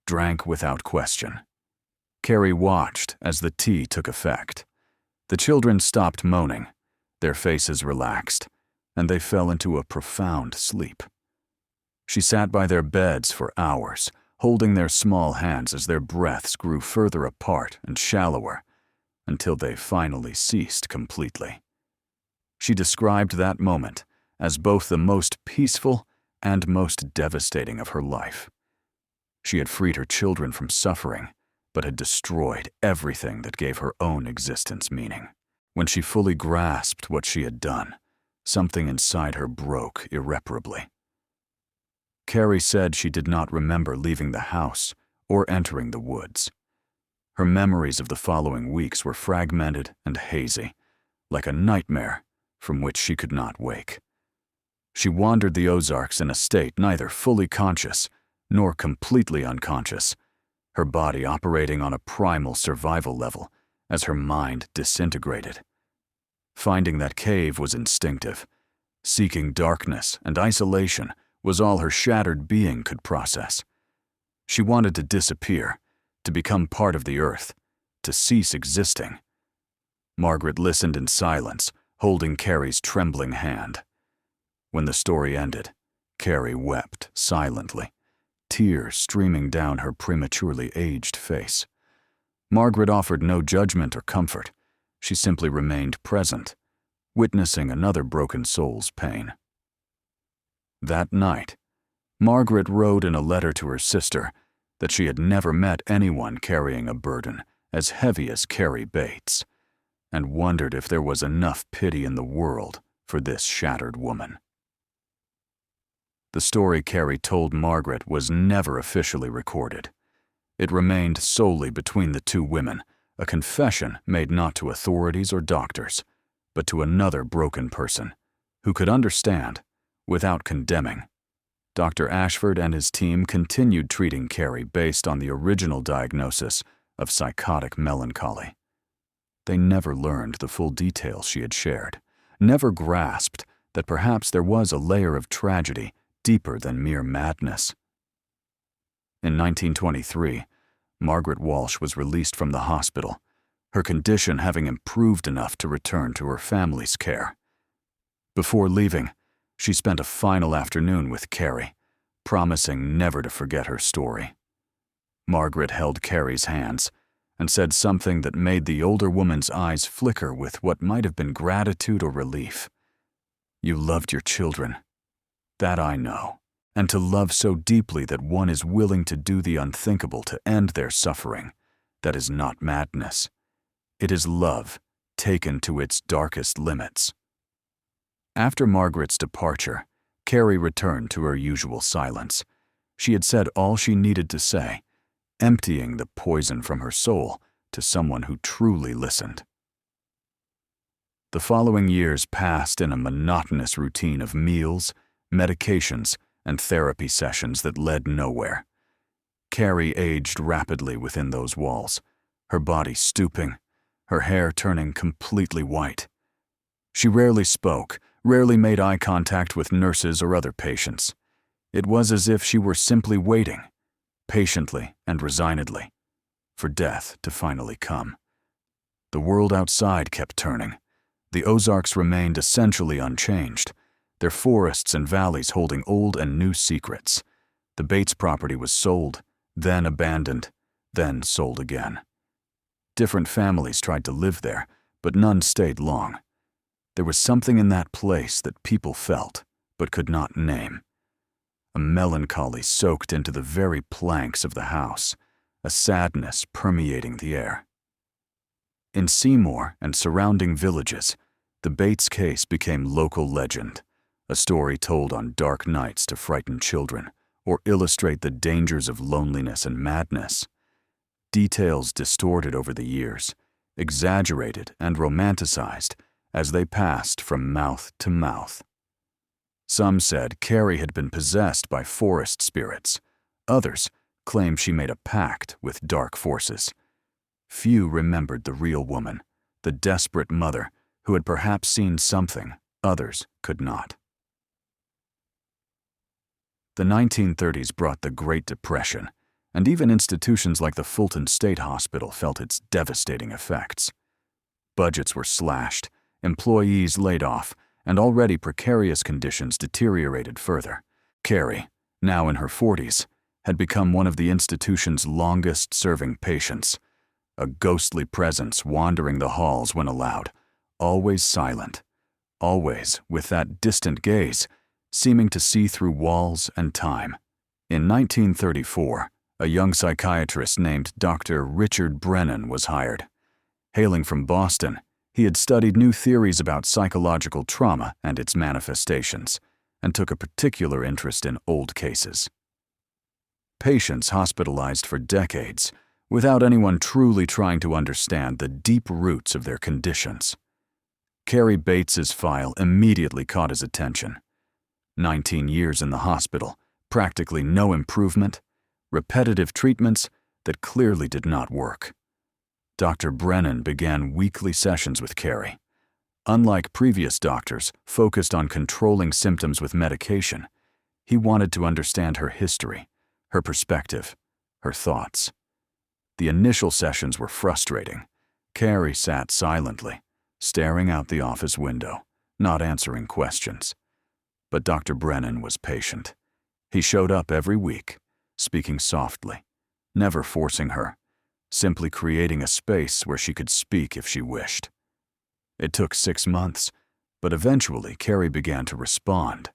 drank without question. Carrie watched as the tea took effect. The children stopped moaning, their faces relaxed, and they fell into a profound sleep. She sat by their beds for hours, holding their small hands as their breaths grew further apart and shallower, until they finally ceased completely. She described that moment as both the most peaceful and most devastating of her life. She had freed her children from suffering, but had destroyed everything that gave her own existence meaning. When she fully grasped what she had done, something inside her broke irreparably. Carrie said she did not remember leaving the house or entering the woods. Her memories of the following weeks were fragmented and hazy, like a nightmare from which she could not wake. She wandered the Ozarks in a state neither fully conscious nor completely unconscious, her body operating on a primal survival level as her mind disintegrated. Finding that cave was instinctive. Seeking darkness and isolation was all her shattered being could process. She wanted to disappear, to become part of the earth, to cease existing. Margaret listened in silence, holding Carrie's trembling hand. When the story ended, Carrie wept silently, tears streaming down her prematurely aged face. Margaret offered no judgment or comfort. She simply remained present, witnessing another broken soul's pain. That night, Margaret wrote in a letter to her sister that she had never met anyone carrying a burden as heavy as Carrie Bates, and wondered if there was enough pity in the world for this shattered woman. The story Carrie told Margaret was never officially recorded. It remained solely between the two women, a confession made not to authorities or doctors, but to another broken person who could understand without condemning. Dr. Ashford and his team continued treating Carrie based on the original diagnosis of psychotic melancholy. They never learned the full details she had shared, never grasped that perhaps there was a layer of tragedy deeper than mere madness. In 1923, Margaret Walsh was released from the hospital, her condition having improved enough to return to her family's care. Before leaving, she spent a final afternoon with Carrie, promising never to forget her story. Margaret held Carrie's hands and said something that made the older woman's eyes flicker with what might have been gratitude or relief. "You loved your children. That I know. And to love so deeply that one is willing to do the unthinkable to end their suffering, that is not madness. It is love taken to its darkest limits." After Margaret's departure, Carrie returned to her usual silence. She had said all she needed to say, emptying the poison from her soul to someone who truly listened. The following years passed in a monotonous routine of meals, medications, and therapy sessions that led nowhere. Carrie aged rapidly within those walls, her body stooping, her hair turning completely white. She rarely spoke, rarely made eye contact with nurses or other patients. It was as if she were simply waiting, patiently and resignedly, for death to finally come. The world outside kept turning. The Ozarks remained essentially unchanged, their forests and valleys holding old and new secrets. The Bates property was sold, then abandoned, then sold again. Different families tried to live there, but none stayed long. There was something in that place that people felt, but could not name. A melancholy soaked into the very planks of the house, a sadness permeating the air. In Seymour and surrounding villages, the Bates case became local legend, a story told on dark nights to frighten children or illustrate the dangers of loneliness and madness. Details distorted over the years, exaggerated and romanticized as they passed from mouth to mouth. Some said Carrie had been possessed by forest spirits. Others claimed she made a pact with dark forces. Few remembered the real woman, the desperate mother who had perhaps seen something others could not. The 1930s brought the Great Depression, and even institutions like the Fulton State Hospital felt its devastating effects. Budgets were slashed, employees laid off, and already precarious conditions deteriorated further. Carrie, now in her 40s, had become one of the institution's longest-serving patients, a ghostly presence wandering the halls when allowed, always silent, always with that distant gaze, seeming to see through walls and time. In 1934, a young psychiatrist named Dr. Richard Brennan was hired. Hailing from Boston, he had studied new theories about psychological trauma and its manifestations, and took a particular interest in old cases. Patients hospitalized for decades, without anyone truly trying to understand the deep roots of their conditions. Carrie Bates's file immediately caught his attention. 19 years in the hospital, practically no improvement, repetitive treatments that clearly did not work. Dr. Brennan began weekly sessions with Carrie. Unlike previous doctors focused on controlling symptoms with medication, he wanted to understand her history, her perspective, her thoughts. The initial sessions were frustrating. Carrie sat silently, staring out the office window, not answering questions. But Dr. Brennan was patient. He showed up every week, speaking softly, never forcing her, simply creating a space where she could speak if she wished. It took 6 months, but eventually Carrie began to respond,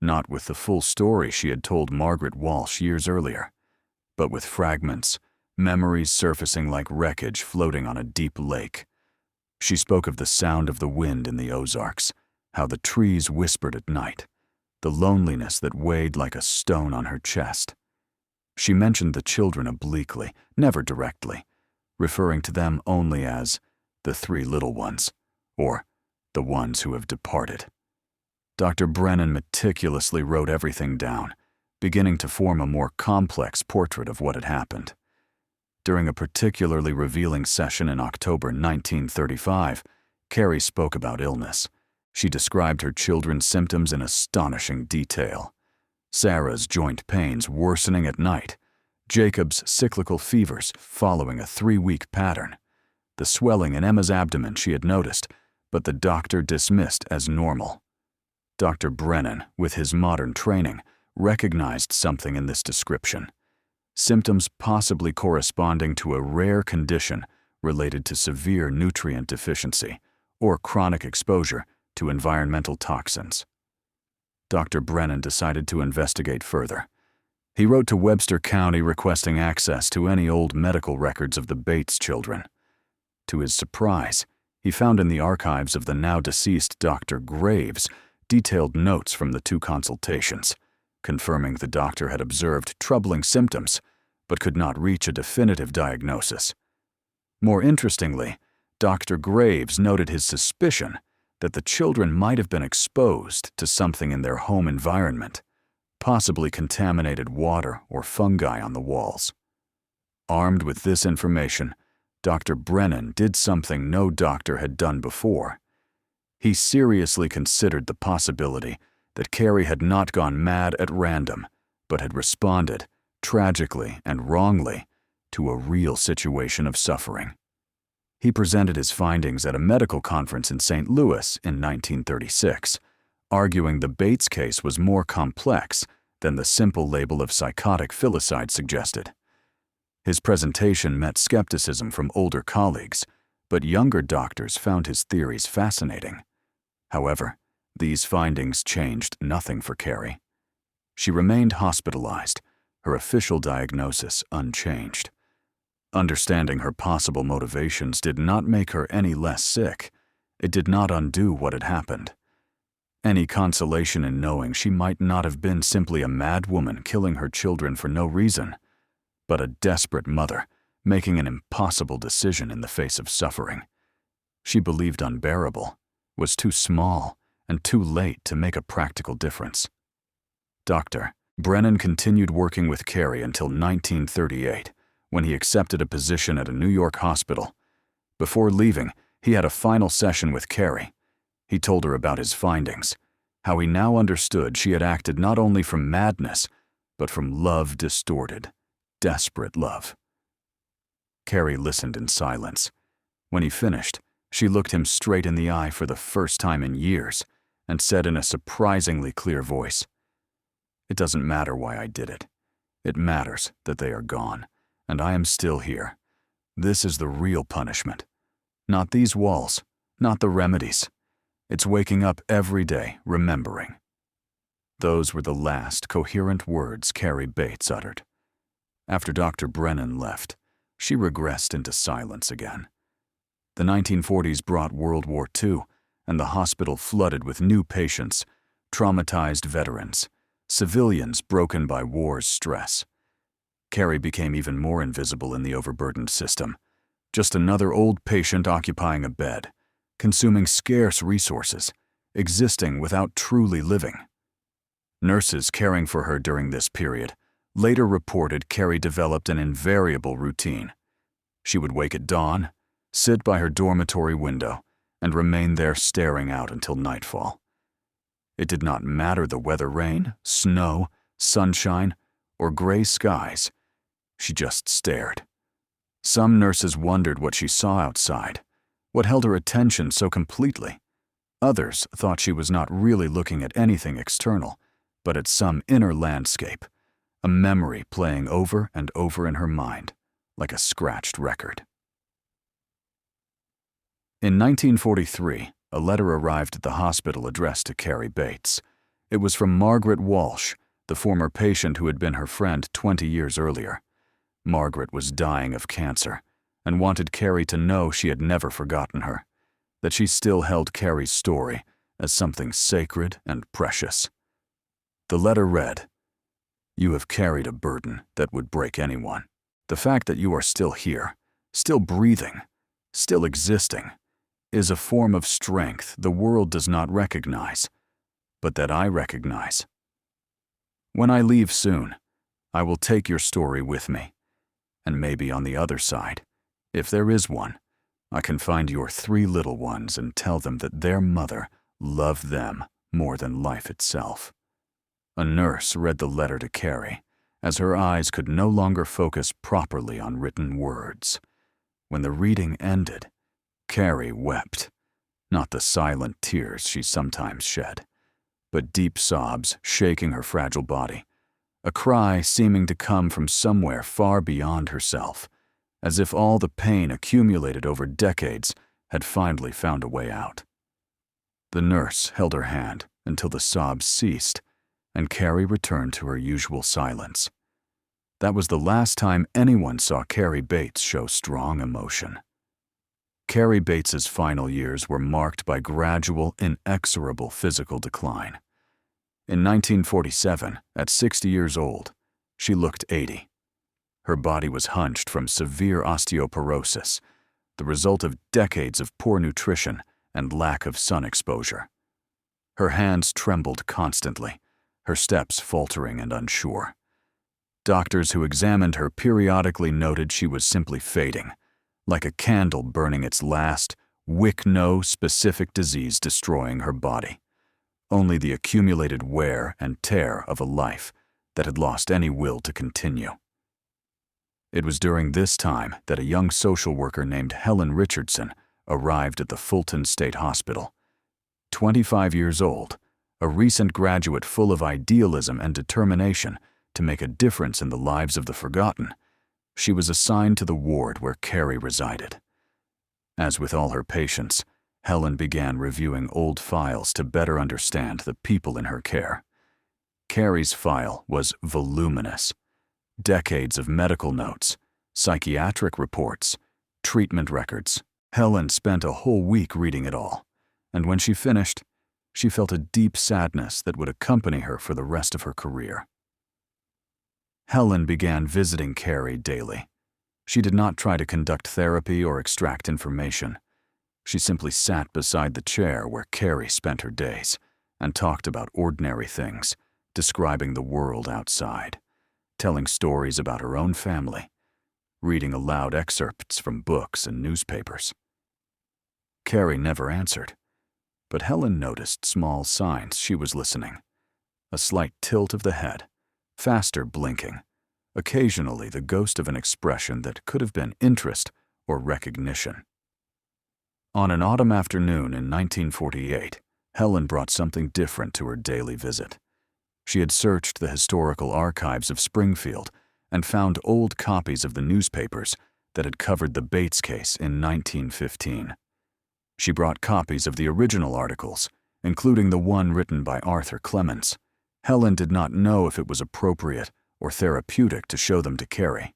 not with the full story she had told Margaret Walsh years earlier, but with fragments, memories surfacing like wreckage floating on a deep lake. She spoke of the sound of the wind in the Ozarks, how the trees whispered at night, the loneliness that weighed like a stone on her chest. She mentioned the children obliquely, never directly, referring to them only as the 3 little ones, or the ones who have departed. Dr. Brennan meticulously wrote everything down, beginning to form a more complex portrait of what had happened. During a particularly revealing session in October 1935, Carrie spoke about illness. She described her children's symptoms in astonishing detail. Sarah's joint pains worsening at night, Jacob's cyclical fevers following a 3-week pattern, the swelling in Emma's abdomen she had noticed, but the doctor dismissed as normal. Dr. Brennan, with his modern training, recognized something in this description. Symptoms possibly corresponding to a rare condition related to severe nutrient deficiency or chronic exposure to environmental toxins. Dr. Brennan decided to investigate further. He wrote to Webster County requesting access to any old medical records of the Bates children. To his surprise, he found in the archives of the now-deceased Dr. Graves detailed notes from the 2 consultations, confirming the doctor had observed troubling symptoms but could not reach a definitive diagnosis. More interestingly, Dr. Graves noted his suspicion that the children might have been exposed to something in their home environment, possibly contaminated water or fungi on the walls. Armed with this information, Dr. Brennan did something no doctor had done before. He seriously considered the possibility that Carrie had not gone mad at random, but had responded, tragically and wrongly, to a real situation of suffering. He presented his findings at a medical conference in St. Louis in 1936, arguing the Bates case was more complex than the simple label of psychotic filicide suggested. His presentation met skepticism from older colleagues, but younger doctors found his theories fascinating. However, these findings changed nothing for Carrie. She remained hospitalized, her official diagnosis unchanged. Understanding her possible motivations did not make her any less sick. It did not undo what had happened. Any consolation in knowing she might not have been simply a mad woman killing her children for no reason, but a desperate mother making an impossible decision in the face of suffering. She believed unbearable, was too small, and too late to make a practical difference. Dr. Brennan continued working with Carrie until 1938, when he accepted a position at a New York hospital. Before leaving, he had a final session with Carrie. He told her about his findings, how he now understood she had acted not only from madness, but from love distorted, desperate love. Carrie listened in silence. When he finished, she looked him straight in the eye for the first time in years and said in a surprisingly clear voice, "It doesn't matter why I did it. It matters that they are gone, and I am still here. This is the real punishment. Not these walls, not the remedies. It's waking up every day remembering." Those were the last coherent words Carrie Bates uttered. After Dr. Brennan left, she regressed into silence again. The 1940s brought World War II, and the hospital flooded with new patients, traumatized veterans, civilians broken by war's stress. Carrie became even more invisible in the overburdened system, just another old patient occupying a bed, consuming scarce resources, existing without truly living. Nurses caring for her during this period later reported Carrie developed an invariable routine. She would wake at dawn, sit by her dormitory window, and remain there staring out until nightfall. It did not matter the weather: rain, snow, sunshine, or gray skies. She just stared. Some nurses wondered what she saw outside, what held her attention so completely. Others thought she was not really looking at anything external, but at some inner landscape, a memory playing over and over in her mind, like a scratched record. In 1943, a letter arrived at the hospital addressed to Carrie Bates. It was from Margaret Walsh, the former patient who had been her friend 20 years earlier. Margaret was dying of cancer and wanted Carrie to know she had never forgotten her, that she still held Carrie's story as something sacred and precious. The letter read, "You have carried a burden that would break anyone. The fact that you are still here, still breathing, still existing, is a form of strength the world does not recognize, but that I recognize. When I leave soon, I will take your story with me, and maybe on the other side, if there is one, I can find your 3 little ones and tell them that their mother loved them more than life itself." A nurse read the letter to Carrie, as her eyes could no longer focus properly on written words. When the reading ended, Carrie wept, not the silent tears she sometimes shed, but deep sobs shaking her fragile body, a cry seeming to come from somewhere far beyond herself, as if all the pain accumulated over decades had finally found a way out. The nurse held her hand until the sobs ceased, and Carrie returned to her usual silence. That was the last time anyone saw Carrie Bates show strong emotion. Carrie Bates's final years were marked by gradual, inexorable physical decline. In 1947, at 60 years old, she looked 80. Her body was hunched from severe osteoporosis, the result of decades of poor nutrition and lack of sun exposure. Her hands trembled constantly, her steps faltering and unsure. Doctors who examined her periodically noted she was simply fading, like a candle burning its last wick, no specific disease destroying her body, only the accumulated wear and tear of a life that had lost any will to continue. It was during this time that a young social worker named Helen Richardson arrived at the Fulton State Hospital. 25 years old, a recent graduate full of idealism and determination to make a difference in the lives of the forgotten, she was assigned to the ward where Carrie resided. As with all her patients, Helen began reviewing old files to better understand the people in her care. Carrie's file was voluminous. Decades of medical notes, psychiatric reports, treatment records. Helen spent a whole week reading it all, and when she finished, she felt a deep sadness that would accompany her for the rest of her career. Helen began visiting Carrie daily. She did not try to conduct therapy or extract information. She simply sat beside the chair where Carrie spent her days and talked about ordinary things, describing the world outside, telling stories about her own family, reading aloud excerpts from books and newspapers. Carrie never answered, but Helen noticed small signs she was listening. A slight tilt of the head, faster blinking, occasionally the ghost of an expression that could have been interest or recognition. On an autumn afternoon in 1948, Helen brought something different to her daily visit. She had searched the historical archives of Springfield and found old copies of the newspapers that had covered the Bates case in 1915. She brought copies of the original articles, including the one written by Arthur Clemens. Helen did not know if it was appropriate or therapeutic to show them to Carrie,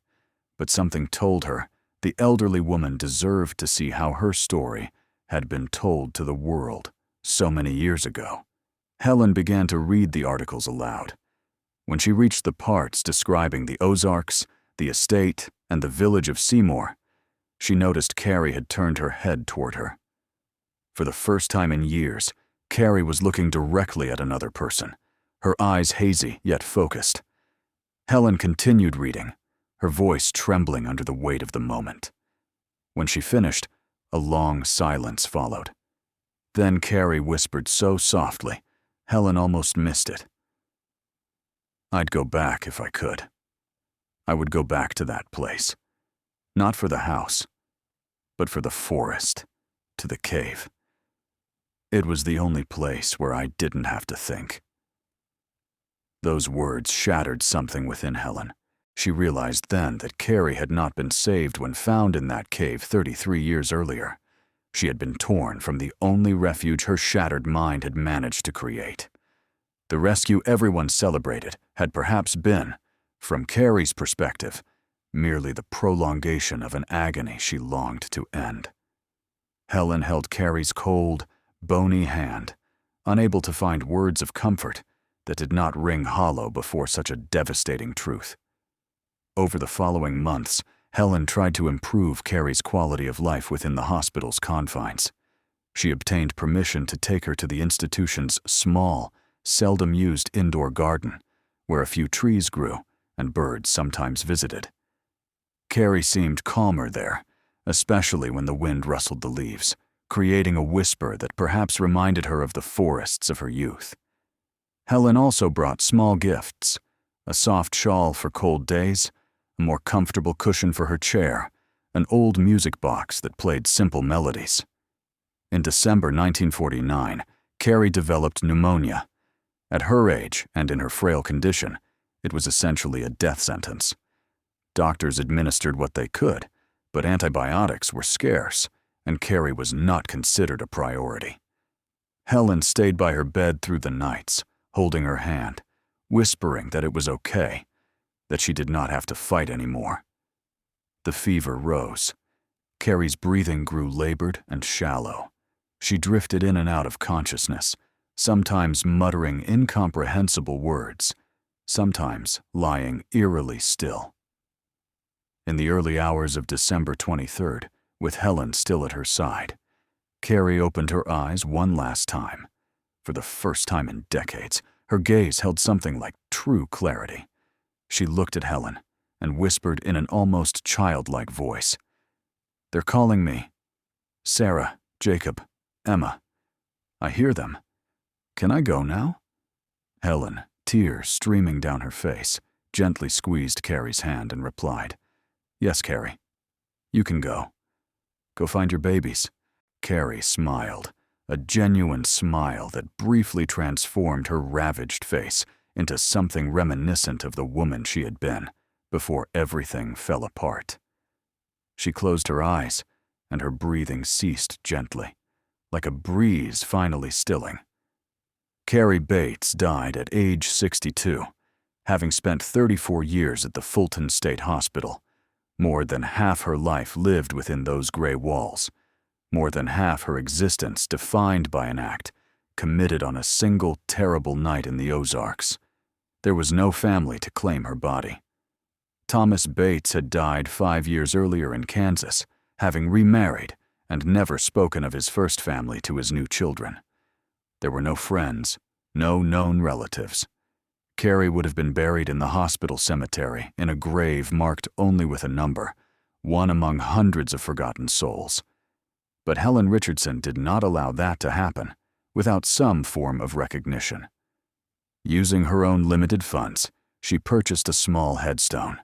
but something told her the elderly woman deserved to see how her story had been told to the world so many years ago. Helen began to read the articles aloud. When she reached the parts describing the Ozarks, the estate, and the village of Seymour, she noticed Carrie had turned her head toward her. For the first time in years, Carrie was looking directly at another person, her eyes hazy yet focused. Helen continued reading, her voice trembling under the weight of the moment. When she finished, a long silence followed. Then Carrie whispered so softly, Helen almost missed it. "I'd go back if I could. I would go back to that place. Not for the house, but for the forest, to the cave. It was the only place where I didn't have to think." Those words shattered something within Helen. She realized then that Carrie had not been saved when found in that cave 33 years earlier. She had been torn from the only refuge her shattered mind had managed to create. The rescue everyone celebrated had perhaps been, from Carrie's perspective, merely the prolongation of an agony she longed to end. Helen held Carrie's cold, bony hand, unable to find words of comfort that did not ring hollow before such a devastating truth. Over the following months, Helen tried to improve Carrie's quality of life within the hospital's confines. She obtained permission to take her to the institution's small, seldom-used indoor garden, where a few trees grew and birds sometimes visited. Carrie seemed calmer there, especially when the wind rustled the leaves, creating a whisper that perhaps reminded her of the forests of her youth. Helen also brought small gifts, a soft shawl for cold days, a more comfortable cushion for her chair, an old music box that played simple melodies. In December 1949, Carrie developed pneumonia. At her age and in her frail condition, it was essentially a death sentence. Doctors administered what they could, but antibiotics were scarce, and Carrie was not considered a priority. Helen stayed by her bed through the nights, holding her hand, whispering that it was okay, that she did not have to fight anymore. The fever rose. Carrie's breathing grew labored and shallow. She drifted in and out of consciousness, sometimes muttering incomprehensible words, sometimes lying eerily still. In the early hours of December 23rd, with Helen still at her side, Carrie opened her eyes one last time. For the first time in decades, her gaze held something like true clarity. She looked at Helen and whispered in an almost childlike voice, "They're calling me. Sarah, Jacob, Emma. I hear them. Can I go now?" Helen, tears streaming down her face, gently squeezed Carrie's hand and replied, "Yes, Carrie. You can go. Go find your babies." Carrie smiled, a genuine smile that briefly transformed her ravaged face into something reminiscent of the woman she had been before everything fell apart. She closed her eyes, and her breathing ceased gently, like a breeze finally stilling. Carrie Bates died at age 62, having spent 34 years at the Fulton State Hospital. More than half her life lived within those gray walls, more than half her existence defined by an act committed on a single terrible night in the Ozarks. There was no family to claim her body. Thomas Bates had died 5 years earlier in Kansas, having remarried and never spoken of his first family to his new children. There were no friends, no known relatives. Carrie would have been buried in the hospital cemetery in a grave marked only with a number, one among hundreds of forgotten souls. But Helen Richardson did not allow that to happen without some form of recognition. Using her own limited funds, she purchased a small headstone.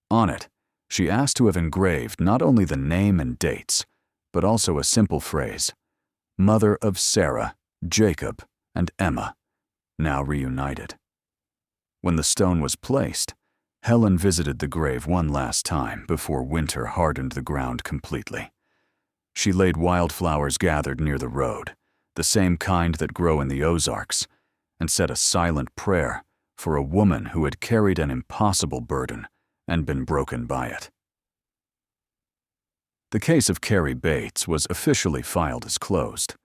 On it, she asked to have engraved not only the name and dates, but also a simple phrase, "Mother of Sarah, Jacob, and Emma, now reunited." When the stone was placed, Helen visited the grave one last time before winter hardened the ground completely. She laid wildflowers gathered near the road, the same kind that grow in the Ozarks, and said a silent prayer for a woman who had carried an impossible burden and been broken by it. The case of Carrie Bates was officially filed as closed.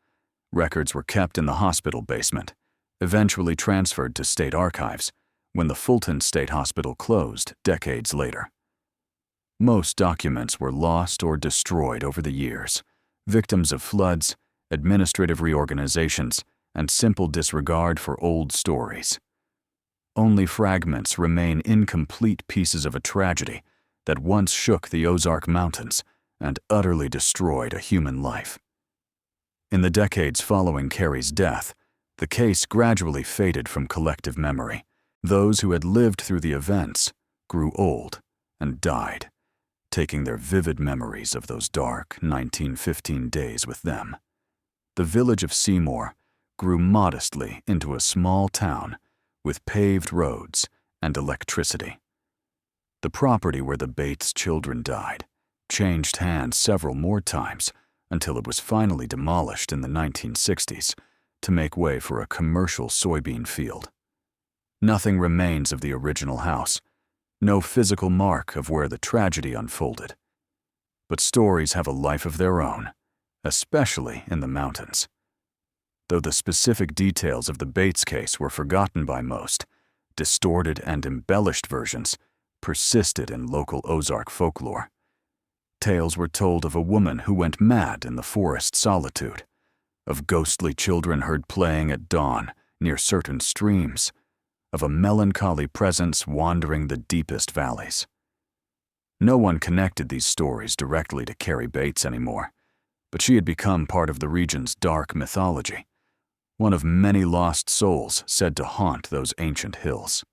Records were kept in the hospital basement, eventually transferred to state archives when the Fulton State Hospital closed decades later. Most documents were lost or destroyed over the years, victims of floods, administrative reorganizations, and simple disregard for old stories. Only fragments remain, incomplete pieces of a tragedy that once shook the Ozark Mountains and utterly destroyed a human life. In the decades following Carrie's death, the case gradually faded from collective memory. Those who had lived through the events grew old and died, taking their vivid memories of those dark 1915 days with them. The village of Seymour grew modestly into a small town with paved roads and electricity. The property where the Bates children died changed hands several more times until it was finally demolished in the 1960s to make way for a commercial soybean field. Nothing remains of the original house, no physical mark of where the tragedy unfolded. But stories have a life of their own, especially in the mountains. Though the specific details of the Bates case were forgotten by most, distorted and embellished versions persisted in local Ozark folklore. Tales were told of a woman who went mad in the forest solitude, of ghostly children heard playing at dawn near certain streams, of a melancholy presence wandering the deepest valleys. No one connected these stories directly to Carrie Bates anymore, but she had become part of the region's dark mythology, one of many lost souls said to haunt those ancient hills.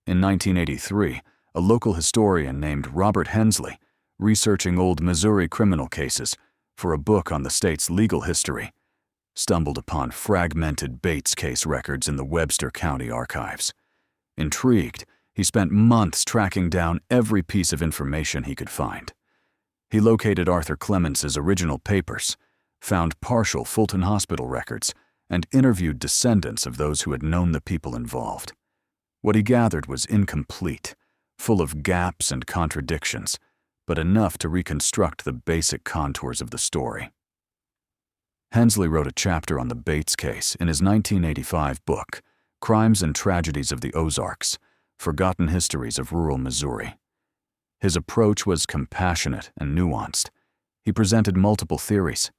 In 1983, a local historian named Robert Hensley, researching old Missouri criminal cases for a book on the state's legal history, stumbled upon fragmented Bates case records in the Webster County archives. Intrigued, he spent months tracking down every piece of information he could find. He located Arthur Clemens's original papers, found partial Fulton Hospital records, and interviewed descendants of those who had known the people involved. What he gathered was incomplete, full of gaps and contradictions, but enough to reconstruct the basic contours of the story. Hensley wrote a chapter on the Bates case in his 1985 book, Crimes and Tragedies of the Ozarks: Forgotten Histories of Rural Missouri. His approach was compassionate and nuanced. He presented multiple theories: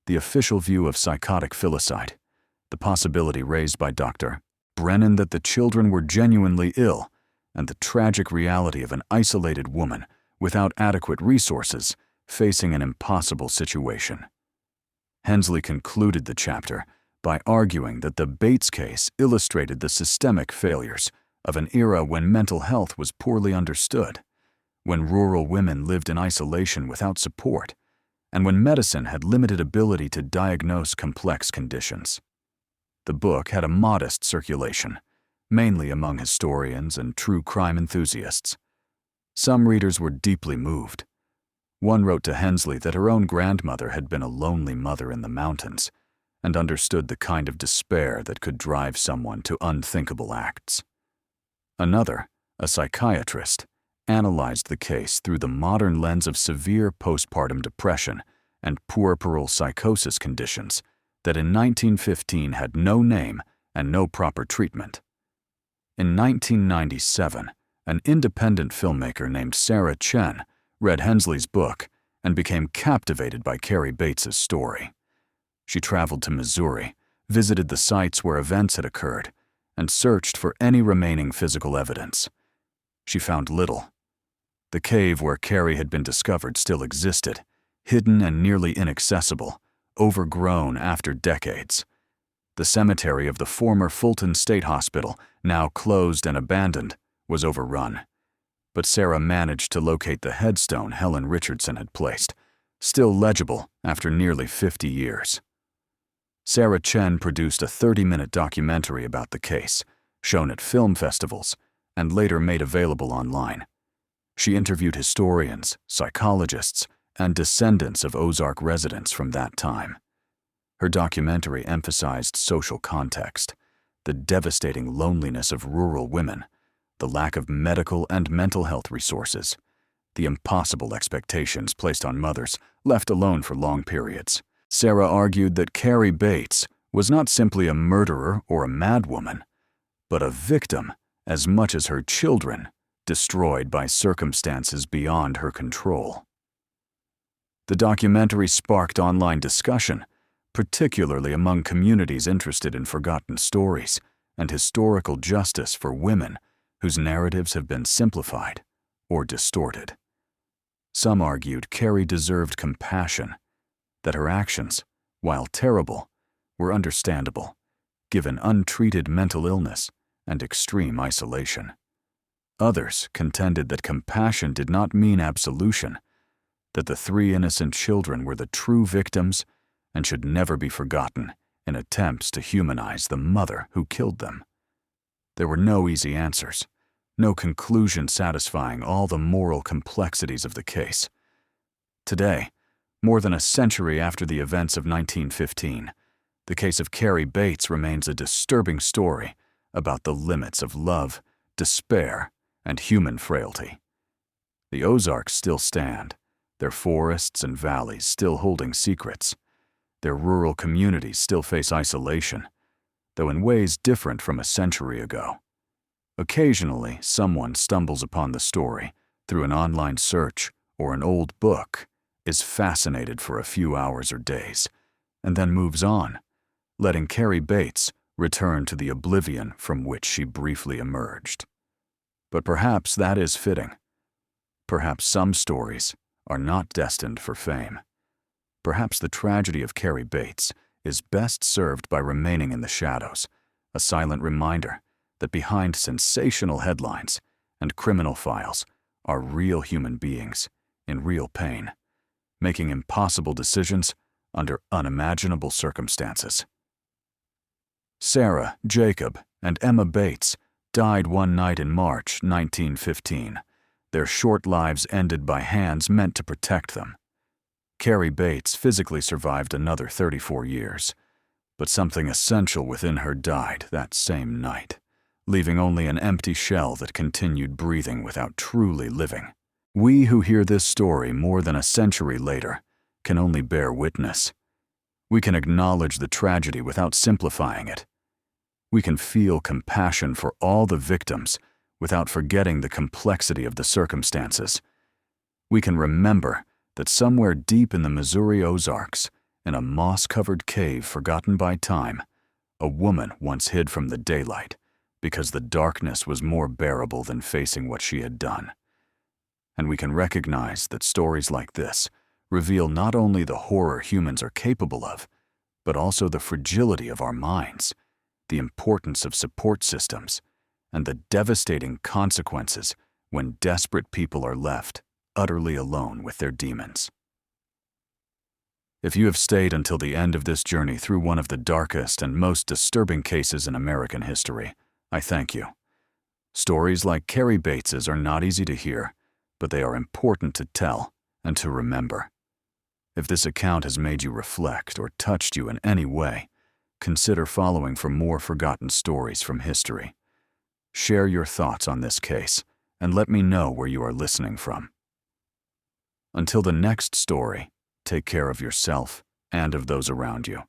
the official view of psychotic filicide, the possibility raised by Dr. Brennan that the children were genuinely ill, and the tragic reality of an isolated woman without adequate resources facing an impossible situation. Hensley concluded the chapter by arguing that the Bates case illustrated the systemic failures of an era when mental health was poorly understood, when rural women lived in isolation without support, and when medicine had limited ability to diagnose complex conditions. The book had a modest circulation, mainly among historians and true crime enthusiasts. Some readers were deeply moved. One wrote to Hensley that her own grandmother had been a lonely mother in the mountains and understood the kind of despair that could drive someone to unthinkable acts. Another, a psychiatrist, analyzed the case through the modern lens of severe postpartum depression and puerperal psychosis conditions that in 1915 had no name and no proper treatment. In 1997, an independent filmmaker named Sarah Chen read Hensley's book and became captivated by Carrie Bates's story. She traveled to Missouri, visited the sites where events had occurred, and searched for any remaining physical evidence. She found little. The cave where Carrie had been discovered still existed, hidden and nearly inaccessible, overgrown after decades. The cemetery of the former Fulton State Hospital, now closed and abandoned, was overrun. But Sarah managed to locate the headstone Helen Richardson had placed, still legible after nearly 50 years. Sarah Chen produced a 30-minute documentary about the case, shown at film festivals, and later made available online. She interviewed historians, psychologists, and descendants of Ozark residents from that time. Her documentary emphasized social context, the devastating loneliness of rural women, the lack of medical and mental health resources, the impossible expectations placed on mothers left alone for long periods. Sarah argued that Carrie Bates was not simply a murderer or a madwoman, but a victim as much as her children, destroyed by circumstances beyond her control. The documentary sparked online discussion, particularly among communities interested in forgotten stories and historical justice for women whose narratives have been simplified or distorted. Some argued Carrie deserved compassion, that her actions, while terrible, were understandable, given untreated mental illness and extreme isolation. Others contended that compassion did not mean absolution, that the 3 innocent children were the true victims and should never be forgotten in attempts to humanize the mother who killed them. There were no easy answers, no conclusion satisfying all the moral complexities of the case. Today, more than a century after the events of 1915, the case of Carrie Bates remains a disturbing story about the limits of love, despair, and human frailty. The Ozarks still stand, their forests and valleys still holding secrets. Their rural communities still face isolation, though in ways different from a century ago. Occasionally, someone stumbles upon the story through an online search or an old book, is fascinated for a few hours or days, and then moves on, letting Carrie Bates return to the oblivion from which she briefly emerged. But perhaps that is fitting. Perhaps some stories are not destined for fame. Perhaps the tragedy of Carrie Bates is best served by remaining in the shadows, a silent reminder that behind sensational headlines and criminal files are real human beings in real pain, making impossible decisions under unimaginable circumstances. Sarah, Jacob, and Emma Bates died one night in March 1915, their short lives ended by hands meant to protect them. Carrie Bates physically survived another 34 years, but something essential within her died that same night, leaving only an empty shell that continued breathing without truly living. We who hear this story more than a century later can only bear witness. We can acknowledge the tragedy without simplifying it. We can feel compassion for all the victims without forgetting the complexity of the circumstances. We can remember that somewhere deep in the Missouri Ozarks, in a moss-covered cave forgotten by time, a woman once hid from the daylight because the darkness was more bearable than facing what she had done. And we can recognize that stories like this reveal not only the horror humans are capable of, but also the fragility of our minds, the importance of support systems, and the devastating consequences when desperate people are left utterly alone with their demons. If you have stayed until the end of this journey through one of the darkest and most disturbing cases in American history, I thank you. Stories like Carrie Bates's are not easy to hear, but they are important to tell and to remember. If this account has made you reflect or touched you in any way, consider following for more forgotten stories from history. Share your thoughts on this case and let me know where you are listening from. Until the next story, take care of yourself and of those around you.